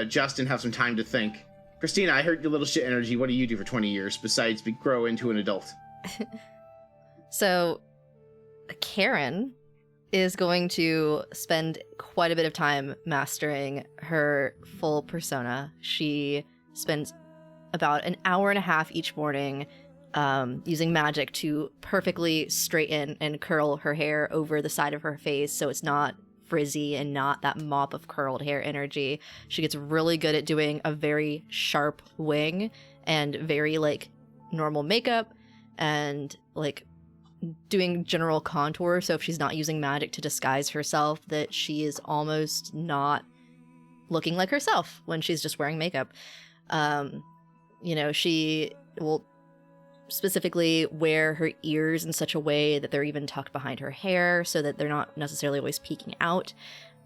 Justin have some time to think. Christina, I heard your little shit energy. What do you do for 20 years besides grow into an adult? So, Karen is going to spend quite a bit of time mastering her full persona. She spends about an hour and a half each morning using magic to perfectly straighten and curl her hair over the side of her face so it's not frizzy and not that mop of curled hair energy. She gets really good at doing a very sharp wing and very like normal makeup and like doing general contour, so if she's not using magic to disguise herself, that she is almost not looking like herself when she's just wearing makeup. She will specifically wear her ears in such a way that they're even tucked behind her hair so that they're not necessarily always peeking out.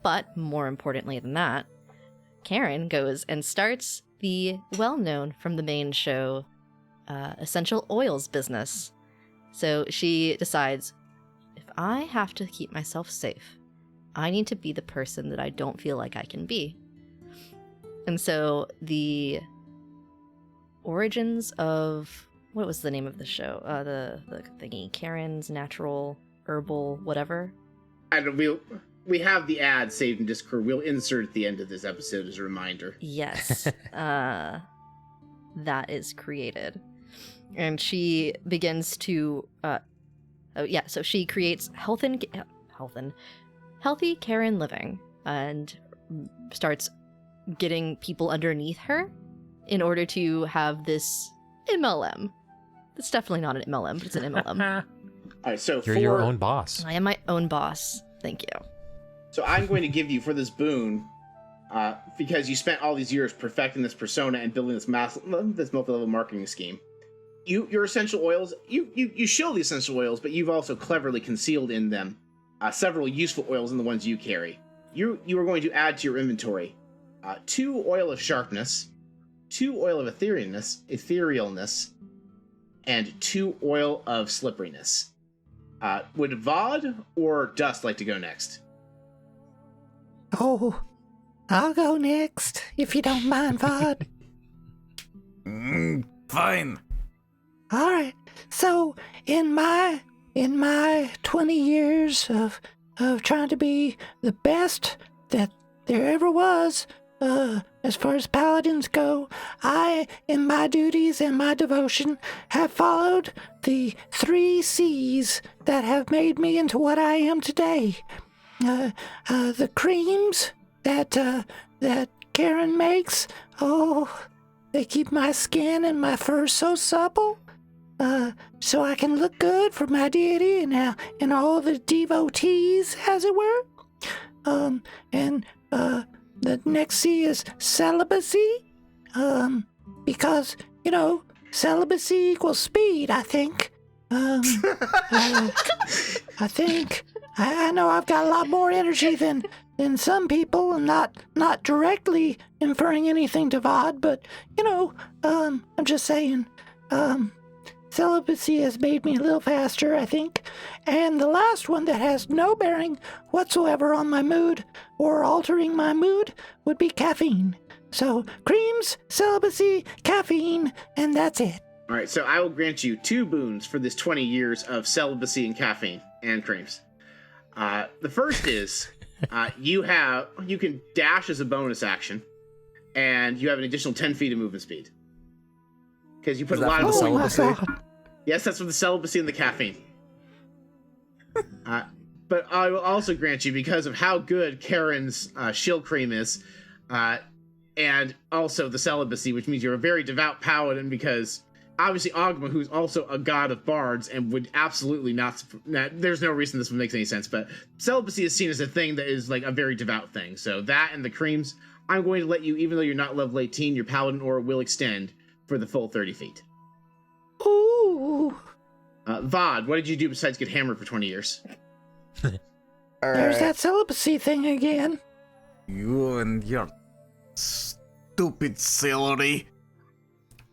But more importantly than that, Karen goes and starts the well-known from the main show essential oils business. So she decides, if I have to keep myself safe, I need to be the person that I don't feel like I can be. And so the origins of, what was the name of the show? The thingy, Karen's Natural Herbal whatever? We have the ad saved in Discord. We'll insert at the end of this episode as a reminder. Yes. That is created. And she begins to, so she creates Healthy Karen Living and starts getting people underneath her in order to have this MLM. It's definitely not an MLM, but it's an MLM. All right, so you're your own boss. I am my own boss. Thank you. So I'm going to give you for this boon, because you spent all these years perfecting this persona and building this multi-level marketing scheme. Your essential oils, you show the essential oils, but you've also cleverly concealed in them several useful oils in the ones you carry. You are going to add to your inventory 2 oil of sharpness, 2 oil of etherealness, and 2 oil of slipperiness. Would Vod or Dust like to go next? Oh, I'll go next, if you don't mind, Vod. Fine. All right. So in my 20 years of trying to be the best that there ever was, as far as paladins go, I, in my duties and my devotion, have followed the 3 C's that have made me into what I am today. The creams that Karen makes, oh, they keep my skin and my fur so supple, so I can look good for my deity and all the devotees, as it were. And the next C is celibacy, because, celibacy equals speed, I think. I think, I know I've got a lot more energy than some people, and not directly inferring anything to Vod, but, I'm just saying, celibacy has made me a little faster, I think. And the last one that has no bearing whatsoever on my mood or altering my mood would be caffeine. So, creams, celibacy, caffeine, and that's it. All right, so I will grant you 2 boons for this 20 years of celibacy and caffeine and creams. The first is you can dash as a bonus action, and you have an additional 10 feet of movement speed. Because you put a lot of celibacy. Yes, that's for the celibacy and the caffeine. But I will also grant you, because of how good Karen's shield cream is, and also the celibacy, which means you're a very devout paladin, because obviously Ogma, who's also a god of bards and would absolutely not, there's no reason this would make any sense, but celibacy is seen as a thing that is like a very devout thing. So that and the creams, I'm going to let you, even though you're not level 18, your paladin aura will extend for the full 30 feet. Ooh. Vod, what did you do besides get hammered for 20 years? There's that celibacy thing again. You and your stupid celery.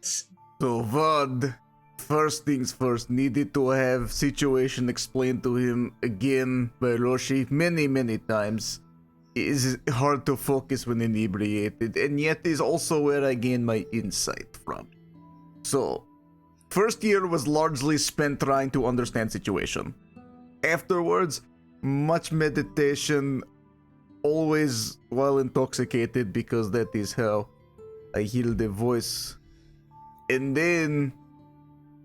So Vod, first things first, needed to have situation explained to him again by Hoshi many times. It is hard to focus when inebriated, and yet is also where I gain my insight from. So, first year was largely spent trying to understand situation. Afterwards, much meditation, always while intoxicated, because that is how I heal the voice. And then,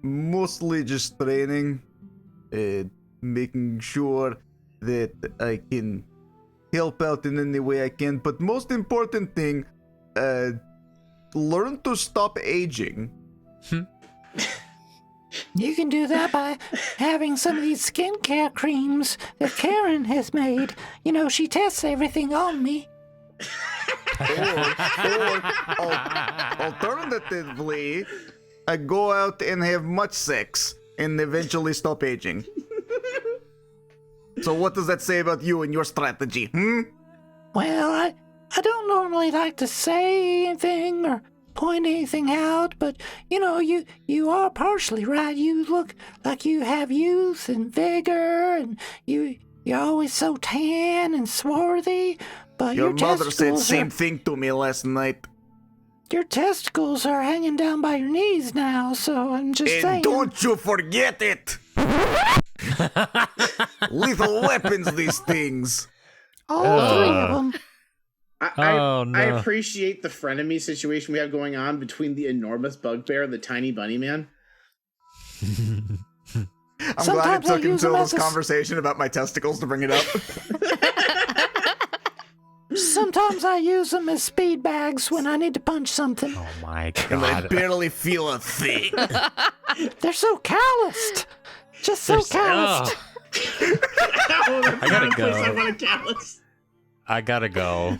mostly just training, making sure that I can help out in any way I can. But most important thing, learn to stop aging. You can do that by having some of these skincare creams that Karen has made. She tests everything on me. or alternatively, I go out and have much sex and eventually stop aging. So what does that say about you and your strategy? Well, I don't normally like to say anything or point anything out, but you are partially right. You look like you have youth and vigor, and you're always so tan and swarthy. But your mother said same thing to me last night. Your testicles are hanging down by your knees now, so I'm just saying. And don't you forget it! Lethal weapons, these things. All 3 of them. I appreciate the frenemy situation we have going on between the enormous bugbear and the tiny bunny man. I'm glad it took until this conversation about my testicles to bring it up. Sometimes I use them as speed bags when I need to punch something. Oh my god. And I barely feel a thing. They're so calloused. Just so calloused. I gotta go. I gotta go.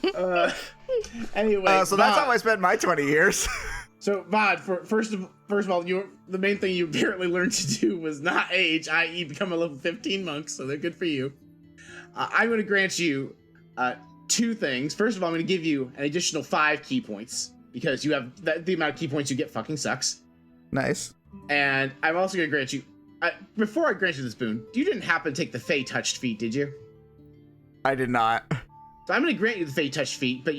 Anyway, so that's how I spent my 20 years. So, Vod, first of all, the main thing you apparently learned to do was not age, i.e. become a level 15 monk, so they're good for you. I'm going to grant you 2 things. First of all, I'm going to give you an additional 5 key points, because you have the amount of key points you get fucking sucks. Nice. And I'm also going to grant you, before I grant you this boon, you didn't happen to take the Fey Touched feat, did you? I did not. So I'm going to grant you the Fey Touched feat, but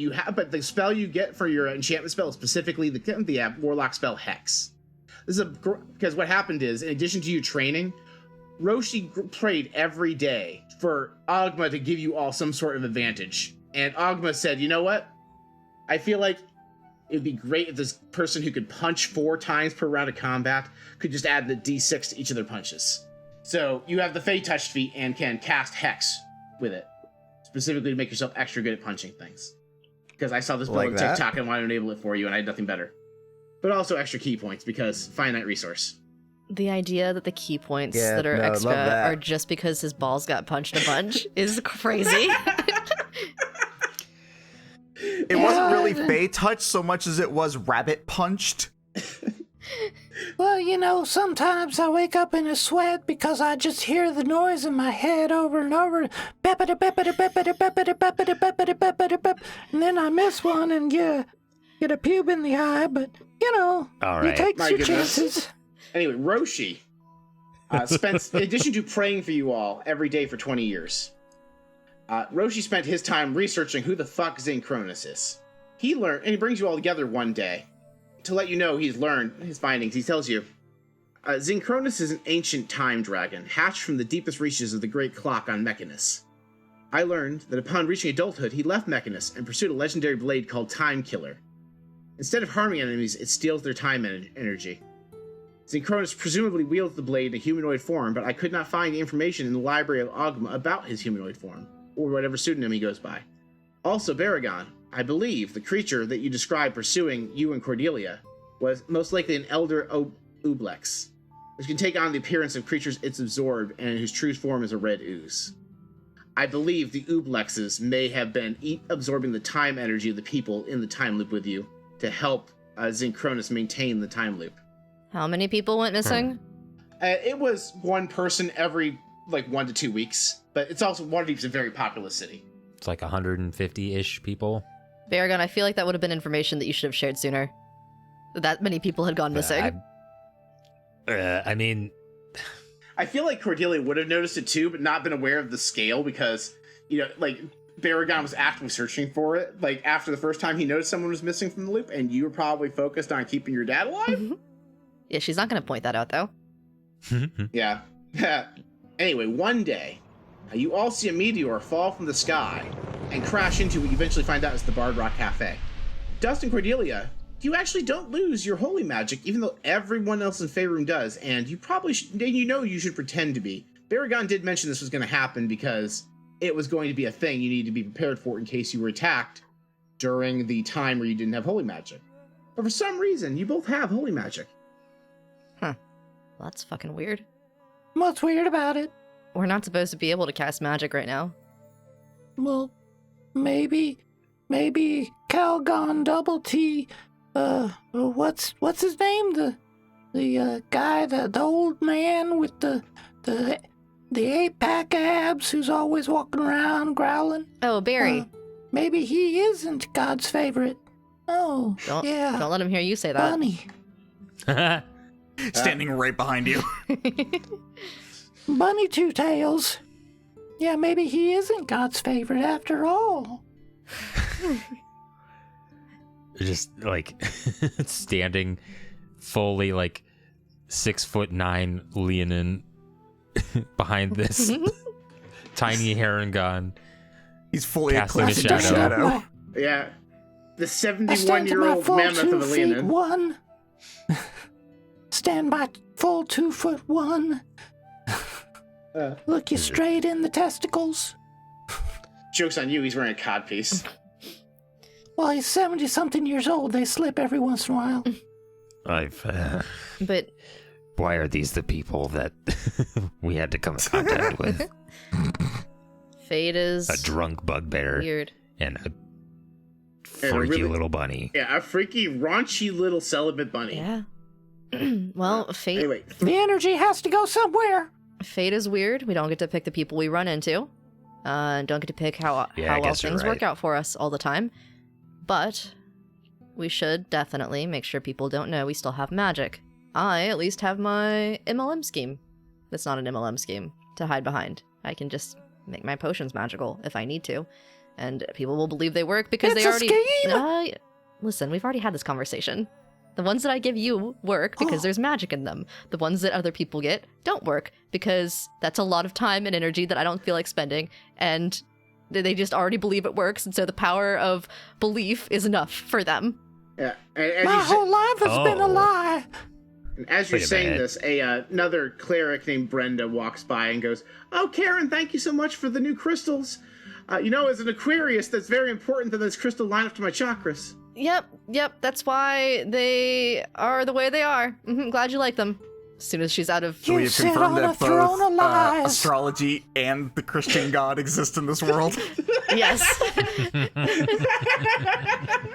the spell you get for your enchantment spell is specifically the Warlock spell Hex. because what happened is, in addition to you training, Roshi prayed every day for Ogma to give you all some sort of advantage. And Ogma said, you know what? I feel like it would be great if this person who could punch 4 times per round of combat could just add the d6 to each of their punches. So you have the Fey Touched feat and can cast Hex with it, specifically to make yourself extra good at punching things. Because I saw this build on TikTok and wanted to enable it for you, and I had nothing better. But also extra key points, because finite resource. The idea that the key points that are extra are just because his balls got punched a bunch is crazy. It wasn't really Fey Touch so much as it was Rabbit Punched. Well, you know, sometimes I wake up in a sweat because I just hear the noise in my head over and over. And then I miss one and get a pube in the eye, but, you know, you take your chances. Anyway, Roshi spent, in addition to praying for you all every day for 20 years, Roshi spent his time researching who the fuck Xynchronus is. He learned, and he brings you all together one day to let you know he's learned his findings. He tells you, Xynchronus is an ancient time dragon, hatched from the deepest reaches of the Great Clock on Mechanus. I learned that upon reaching adulthood, he left Mechanus and pursued a legendary blade called Time Killer. Instead of harming enemies, it steals their time energy. Xynchronus presumably wields the blade in a humanoid form, but I could not find information in the library of Ogma about his humanoid form, or whatever pseudonym he goes by. Also, Baragon, I believe the creature that you described pursuing you and Cordelia was most likely an elder Ooblex, which can take on the appearance of creatures it's absorbed and whose true form is a red ooze. I believe the Ooblexes may have been absorbing the time energy of the people in the time loop with you to help Xynchronus maintain the time loop. How many people went missing? It was one person every 1 to 2 weeks, but it's also Waterdeep's a very populous city. It's like 150-ish people. Baragon, I feel like that would have been information that you should have shared sooner. That many people had gone missing. I mean, I feel like Cordelia would have noticed it too, but not been aware of the scale because, Baragon was actively searching for it. After the first time he noticed someone was missing from the loop, and you were probably focused on keeping your dad alive? Yeah, she's not going to point that out, though. Yeah. Anyway, one day, you all see a meteor fall from the sky and crash into what you eventually find out is the Bard Rock Cafe. Dust and Cordelia, you actually don't lose your holy magic, even though everyone else in Faerun does, and you probably you should pretend to be. Baragon did mention this was going to happen because it was going to be a thing you need to be prepared for in case you were attacked during the time where you didn't have holy magic. But for some reason, you both have holy magic. Huh. Well, that's fucking weird. What's weird about it? We're not supposed to be able to cast magic right now. Well, maybe Calgon Double T, what's his name? The guy, the old man with the 8-pack abs who's always walking around growling. Oh, Barry. Maybe he isn't God's favorite. Oh, yeah. Don't let him hear you say that. Bunny. Standing right behind you. Bunny Two Tails. Yeah, maybe he isn't God's favorite after all. Just standing fully 6'9" Leonin behind this tiny Heron. He's fully casting a shadow. Yeah. The 71-year-old mammoth of a Leonin. Stand by full 2'1". Look you straight in the testicles. Joke's on you, he's wearing a codpiece. Well, he's 70-something years old. They slip every once in a while. But why are these the people that we had to come in contact with? Fate is a drunk bugbear. Weird. And a freaky little bunny. Yeah, a freaky, raunchy little celibate bunny. Yeah. Well, fate. Anyway, the energy has to go somewhere. Fate is weird. We don't get to pick the people we run into. Don't get to pick how well things work out for us all the time. But we should definitely make sure people don't know we still have magic. I at least have my MLM scheme. That's not an MLM scheme to hide behind. I can just make my potions magical if I need to. And people will believe they work because it's they already... a scheme! Listen, we've already had this conversation. The ones that I give you work because there's magic in them. The ones that other people get don't work because that's a lot of time and energy that I don't feel like spending, and they just already believe it works, and so the power of belief is enough for them. Yeah. My whole life has been a lie. And as you're saying this, another cleric named Brenda walks by and goes, "Oh, Karen, thank you so much for the new crystals. As an Aquarius, that's very important that this crystal line up to my chakras." Yep, that's why they are the way they are. Glad you like them. As soon as she's out of... So we have confirmed that both astrology and the Christian God exist in this world. Yes.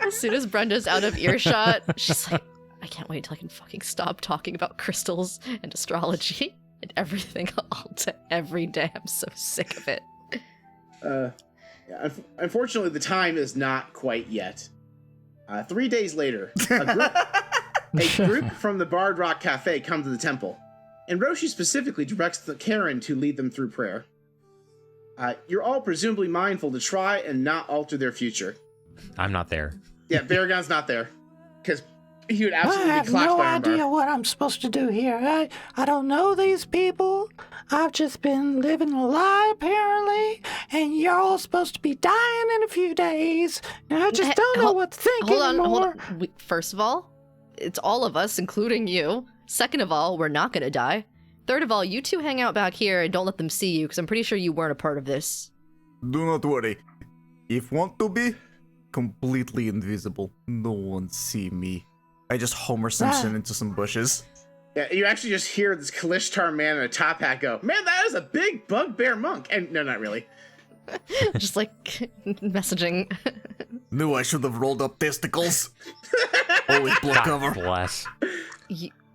As soon as Brenda's out of earshot, she's like, I can't wait till I can fucking stop talking about crystals and astrology and everything all to every day. I'm so sick of it. Unfortunately, the time is not quite yet. 3 days later, a group from the Bard Rock Cafe come to the temple, and Roshi specifically directs Karen to lead them through prayer. You're all presumably mindful to try and not alter their future. I'm not there. Yeah, Baragon's not there, because he would absolutely I have be clocked no by idea what I'm supposed to do here. I don't know these people. I've just been living a lie, apparently, and you're all supposed to be dying in a few days. And I just don't know what to think anymore. Hold on. First of all, it's all of us, including you. Second of all, we're not going to die. Third of all, you two hang out back here and don't let them see you, because I'm pretty sure you weren't a part of this. Do not worry. If want to be completely invisible, no one see me. I just Homer Simpson into some bushes. Yeah, you actually just hear this Kalishtar man in a top hat go, "Man, that is a big bugbear monk." And no, not really. Just like messaging. Knew I should have rolled up testicles. Always blow cover. Bless.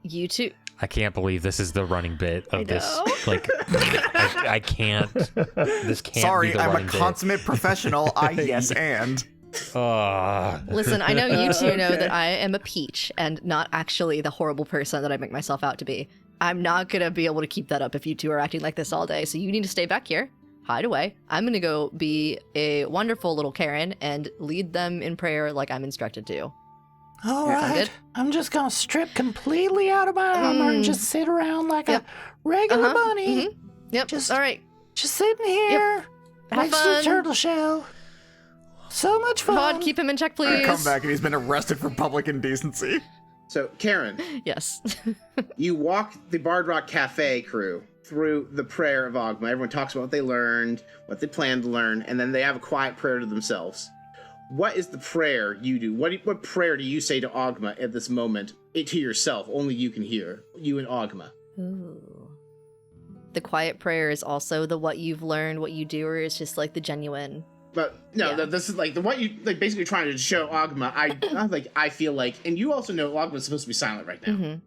You two. I can't believe this is the running bit of this. Like, I can't. This can't Sorry, be the I'm running a bit. consummate professional. yes, and. Listen, I know you two know that I am a peach and not actually the horrible person that I make myself out to be. I'm not gonna be able to keep that up if you two are acting like this all day, so you need to stay back here, hide away. I'm gonna go be a wonderful little Karen and lead them in prayer like I'm instructed to. All right, I'm just gonna strip completely out of my armor and just sit around like a regular bunny. Yep, just all right. Just sitting here Have next to the fun. turtle shell. So much fun. Vaughn, keep him in check, please. Come back and he's been arrested for public indecency. So, Karen. Yes. You walk the Bard Rock Cafe crew through the prayer of Ogma. Everyone talks about what they learned, what they plan to learn, and then they have a quiet prayer to themselves. What is the prayer you do? What prayer do you say to Ogma at this moment? To yourself, only you can hear. You and Ogma. Ooh. The quiet prayer is also the what you've learned, what you do, or it's just like the genuine. But no, this is like the what you like basically trying to show Ogma. I feel like, and you also know Ogma's supposed to be silent right now.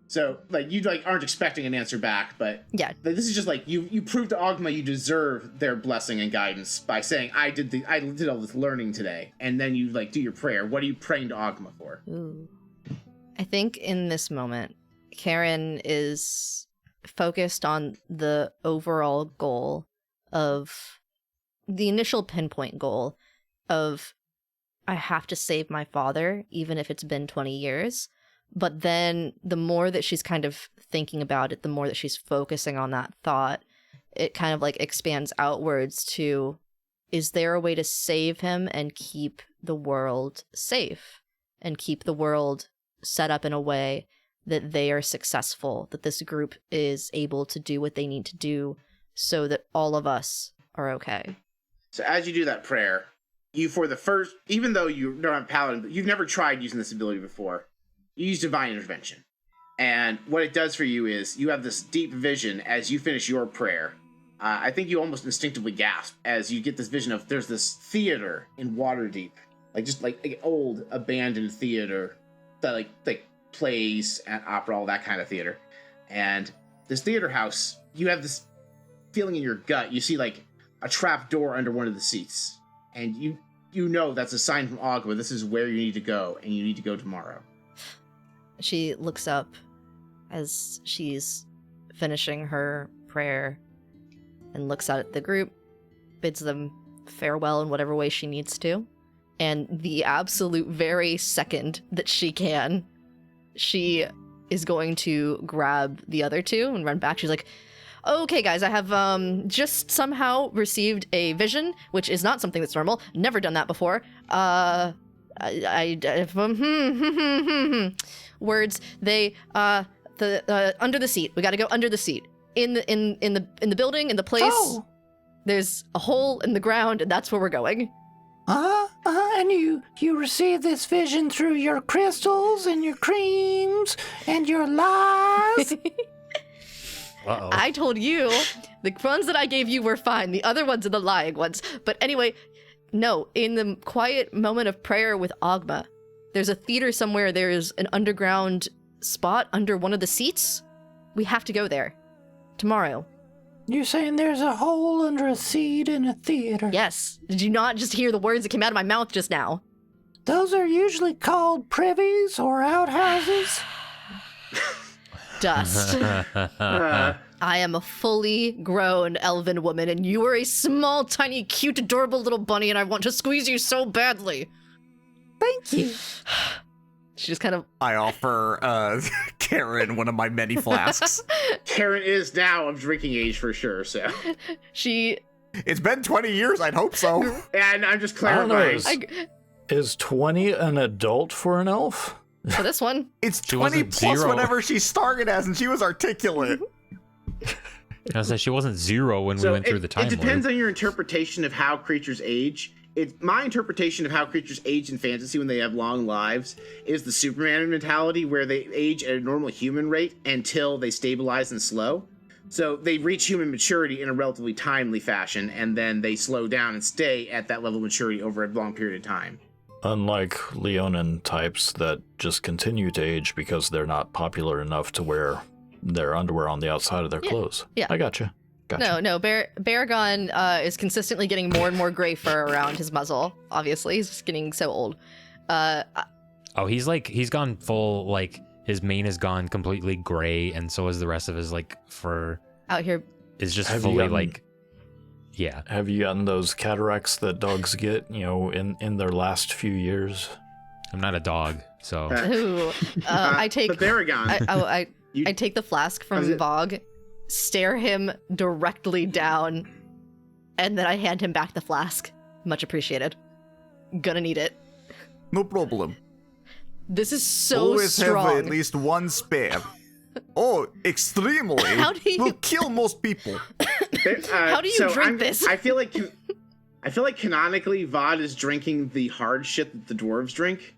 So like you aren't expecting an answer back, but this is just like you prove to Ogma you deserve their blessing and guidance by saying I did all this learning today, and then you do your prayer. What are you praying to Ogma for? Ooh. I think in this moment, Karen is focused on the overall goal of the initial pinpoint goal of I have to save my father, even if it's been 20 years. But then the more that she's kind of thinking about it, the more that she's focusing on that thought, it kind of expands outwards to, is there a way to save him and keep the world safe and keep the world set up in a way that they are successful, that this group is able to do what they need to do so that all of us are okay. So as you do that prayer, you even though you don't have Paladin, but you've never tried using this ability before, you use Divine Intervention. And what it does for you is you have this deep vision as you finish your prayer. I think you almost instinctively gasp as you get this vision of there's this theater in Waterdeep, like an old abandoned theater that like plays and opera, all that kind of theater. And this theater house, you have this feeling in your gut. You see a trap door under one of the seats, and you know that's a sign from Ogma. This is where you need to go, and you need to go tomorrow. She looks up as she's finishing her prayer and looks out at the group, bids them farewell in whatever way she needs to, and the absolute very second that she can, she is going to grab the other two and run back. She's like, okay, guys, I have just somehow received a vision, which is not something that's normal. Never done that before. Words. They under the seat. We got to go under the seat. In the building, in the place. Oh. There's a hole in the ground, and that's where we're going. And you received this vision through your crystals and your creams and your lies. Uh-oh. I told you the ones that I gave you were fine. The other ones are the lying ones. But anyway, no, in the quiet moment of prayer with Ogma, there's a theater somewhere. There's an underground spot under one of the seats. We have to go there tomorrow. You're saying there's a hole under a seat in a theater? Yes. Did you not just hear the words that came out of my mouth just now? Those are usually called privies or outhouses. Dust. I am a fully grown elven woman, and you are a small, tiny, cute, adorable little bunny, and I want to squeeze you so badly. Thank you. She just kind of... I offer Karen one of my many flasks. Karen is now of drinking age for sure, so. She... It's been 20 years, I'd hope so. And I'm just I don't know, clarifying. is 20 an adult for an elf? For this one? It's She 20 wasn't plus zero. whatever she started as, and she was articulate. I was like, she wasn't 0 when we So went through the time it depends loop. on your interpretation of how creatures age. My interpretation of how creatures age in fantasy when they have long lives is the Superman mentality, where they age at a normal human rate until they stabilize and slow. So they reach human maturity in a relatively timely fashion, and then they slow down and stay at that level of maturity over a long period of time. Unlike Leonin types that just continue to age because they're not popular enough to wear their underwear on the outside of their clothes. Yeah. I gotcha. No, Baragon is consistently getting more and more gray fur around his muzzle. Obviously, he's just getting so old. Oh, he's gone full, like, his mane has gone completely gray, and so is the rest of his, like, fur. Out here. Is just Have you fully, gotten- like, yeah. Have you gotten those cataracts that dogs get, in their last few years? I'm not a dog, so. Ooh, I take... But Baragon. I take the flask from Vogue, stare him directly down, and then I hand him back the flask. Much appreciated. Gonna need it. No problem. This is so Always strong. have at least one spare. Oh, extremely. How do you- Will kill most people. How do you drink this? I feel like canonically Vod is drinking the hard shit that the dwarves drink.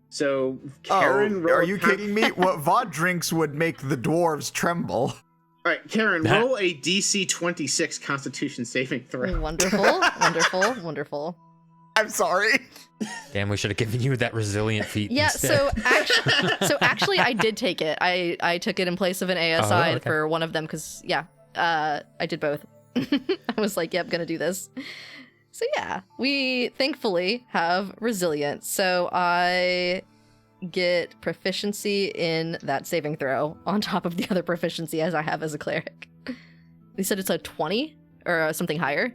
So Karen, are you kidding me? What Vod drinks would make the dwarves tremble. All right, Karen, roll a DC 26 Constitution saving throw. Wonderful. I'm sorry. Damn, we should have given you that resilient feat Yeah, instead. so actually I did take it. I took it in place of an ASI Oh, okay. for one of them because, I did both. I was like, yep, gonna do this. So yeah, we thankfully have resilience. So I get proficiency in that saving throw on top of the other proficiency as I have as a cleric. You said it's a 20 or something higher?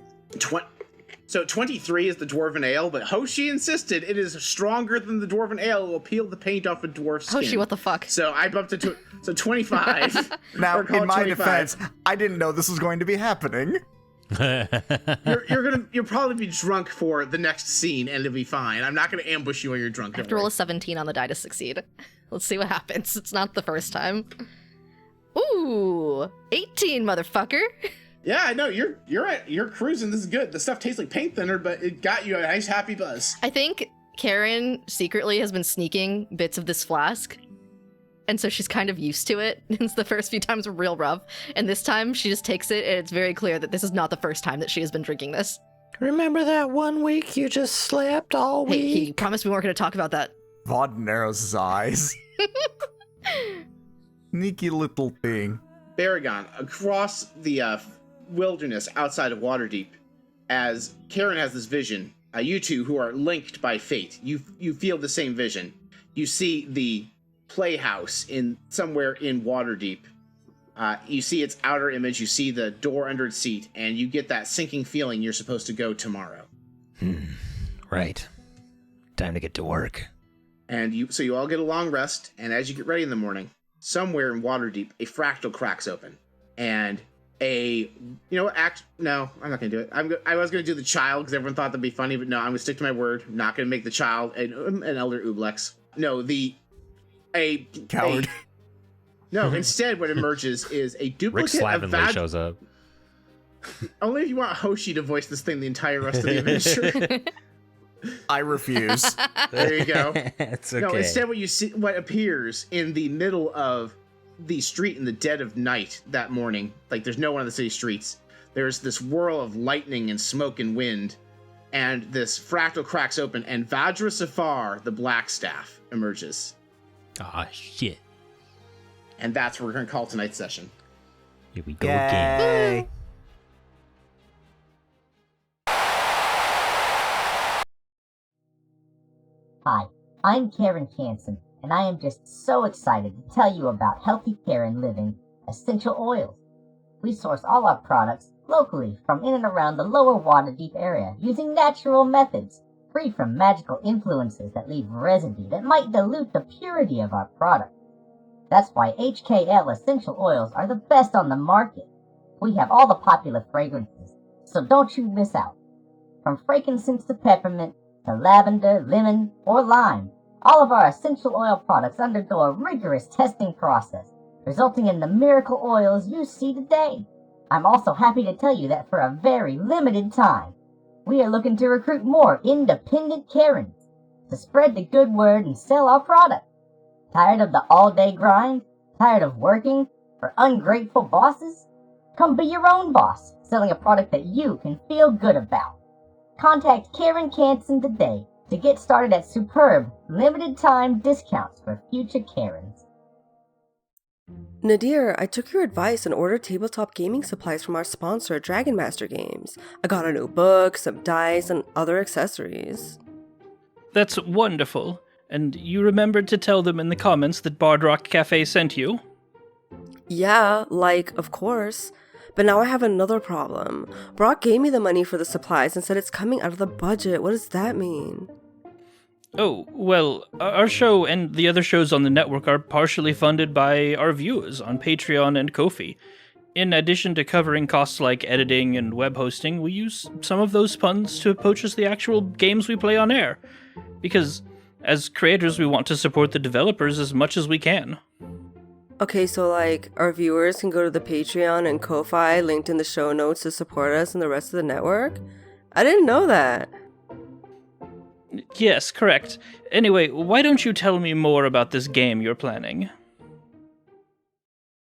So 23 is the Dwarven Ale, but Hoshi insisted it is stronger than the Dwarven Ale. It will peel the paint off a dwarf's skin. Hoshi, what the fuck? So I bumped it to 25. Now, Or call in it my 25. defense, I didn't know this was going to be happening. You'll probably be drunk for the next scene, and it'll be fine. I'm not going to ambush you when you're drunk. I have to roll a 17 on the die to succeed. Let's see what happens. It's not the first time. Ooh, 18, motherfucker. Yeah, I know you're cruising. This is good. The stuff tastes like paint thinner, but it got you a nice happy buzz. I think Karen secretly has been sneaking bits of this flask. And so she's kind of used to it. It's the first few times were real rough. And this time she just takes it, and it's very clear that this is not the first time that she has been drinking this. Remember that one week you just slept all week? Hey, he promised we weren't going to talk about that. Vod narrows his eyes. Sneaky little thing. Baragon, across the wilderness outside of Waterdeep, as Karen has this vision, you two who are linked by fate, you feel the same vision. You see the playhouse somewhere in Waterdeep. You see its outer image, you see the door under its seat, and you get that sinking feeling you're supposed to go tomorrow. Right. Time to get to work. And you all get a long rest, and as you get ready in the morning, somewhere in Waterdeep, a fractal cracks open. And no, I'm not going to do it. I was going to do the child because everyone thought that'd be funny, but no, I'm going to stick to my word. I'm not going to make the child an Elder Ublex. No, Coward. No, instead what emerges is a Rick duplicate of Slavenly shows up. Only if you want Hoshi to voice this thing the entire rest of the adventure. I refuse. There you go. It's okay. No, instead what appears in the middle of the street in the dead of night that morning, like there's no one on the city streets, there's this whirl of lightning and smoke and wind, and this fractal cracks open, and Vajra Safar, the Black Staff, emerges. Ah, shit. And that's what we're going to call tonight's session. Here we go again. Hi, I'm Karen Canson, and I am just so excited to tell you about Healthy Karen Living Essential Oils. We source all our products locally from in and around the lower Waterdeep area using natural methods, free from magical influences that leave residue that might dilute the purity of our product. That's why HKL essential oils are the best on the market. We have all the popular fragrances, so don't you miss out. From frankincense to peppermint, to lavender, lemon, or lime, all of our essential oil products undergo a rigorous testing process, resulting in the miracle oils you see today. I'm also happy to tell you that for a very limited time, we are looking to recruit more independent Karens to spread the good word and sell our product. Tired of the all-day grind? Tired of working for ungrateful bosses? Come be your own boss, selling a product that you can feel good about. Contact Karen Canson today to get started at superb, limited-time discounts for future Karens. Nadir, I took your advice and ordered tabletop gaming supplies from our sponsor, Dragon Master Games. I got a new book, some dice, and other accessories. That's wonderful. And you remembered to tell them in the comments that Bard Rock Cafe sent you? Yeah, of course. But now I have another problem. Brock gave me the money for the supplies and said it's coming out of the budget. What does that mean? Oh, well, our show and the other shows on the network are partially funded by our viewers on Patreon and Ko-fi. In addition to covering costs like editing and web hosting, we use some of those funds to purchase the actual games we play on air. Because, as creators, we want to support the developers as much as we can. Okay, so our viewers can go to the Patreon and Ko-fi linked in the show notes to support us and the rest of the network? I didn't know that. Yes, correct. Anyway, why don't you tell me more about this game you're planning?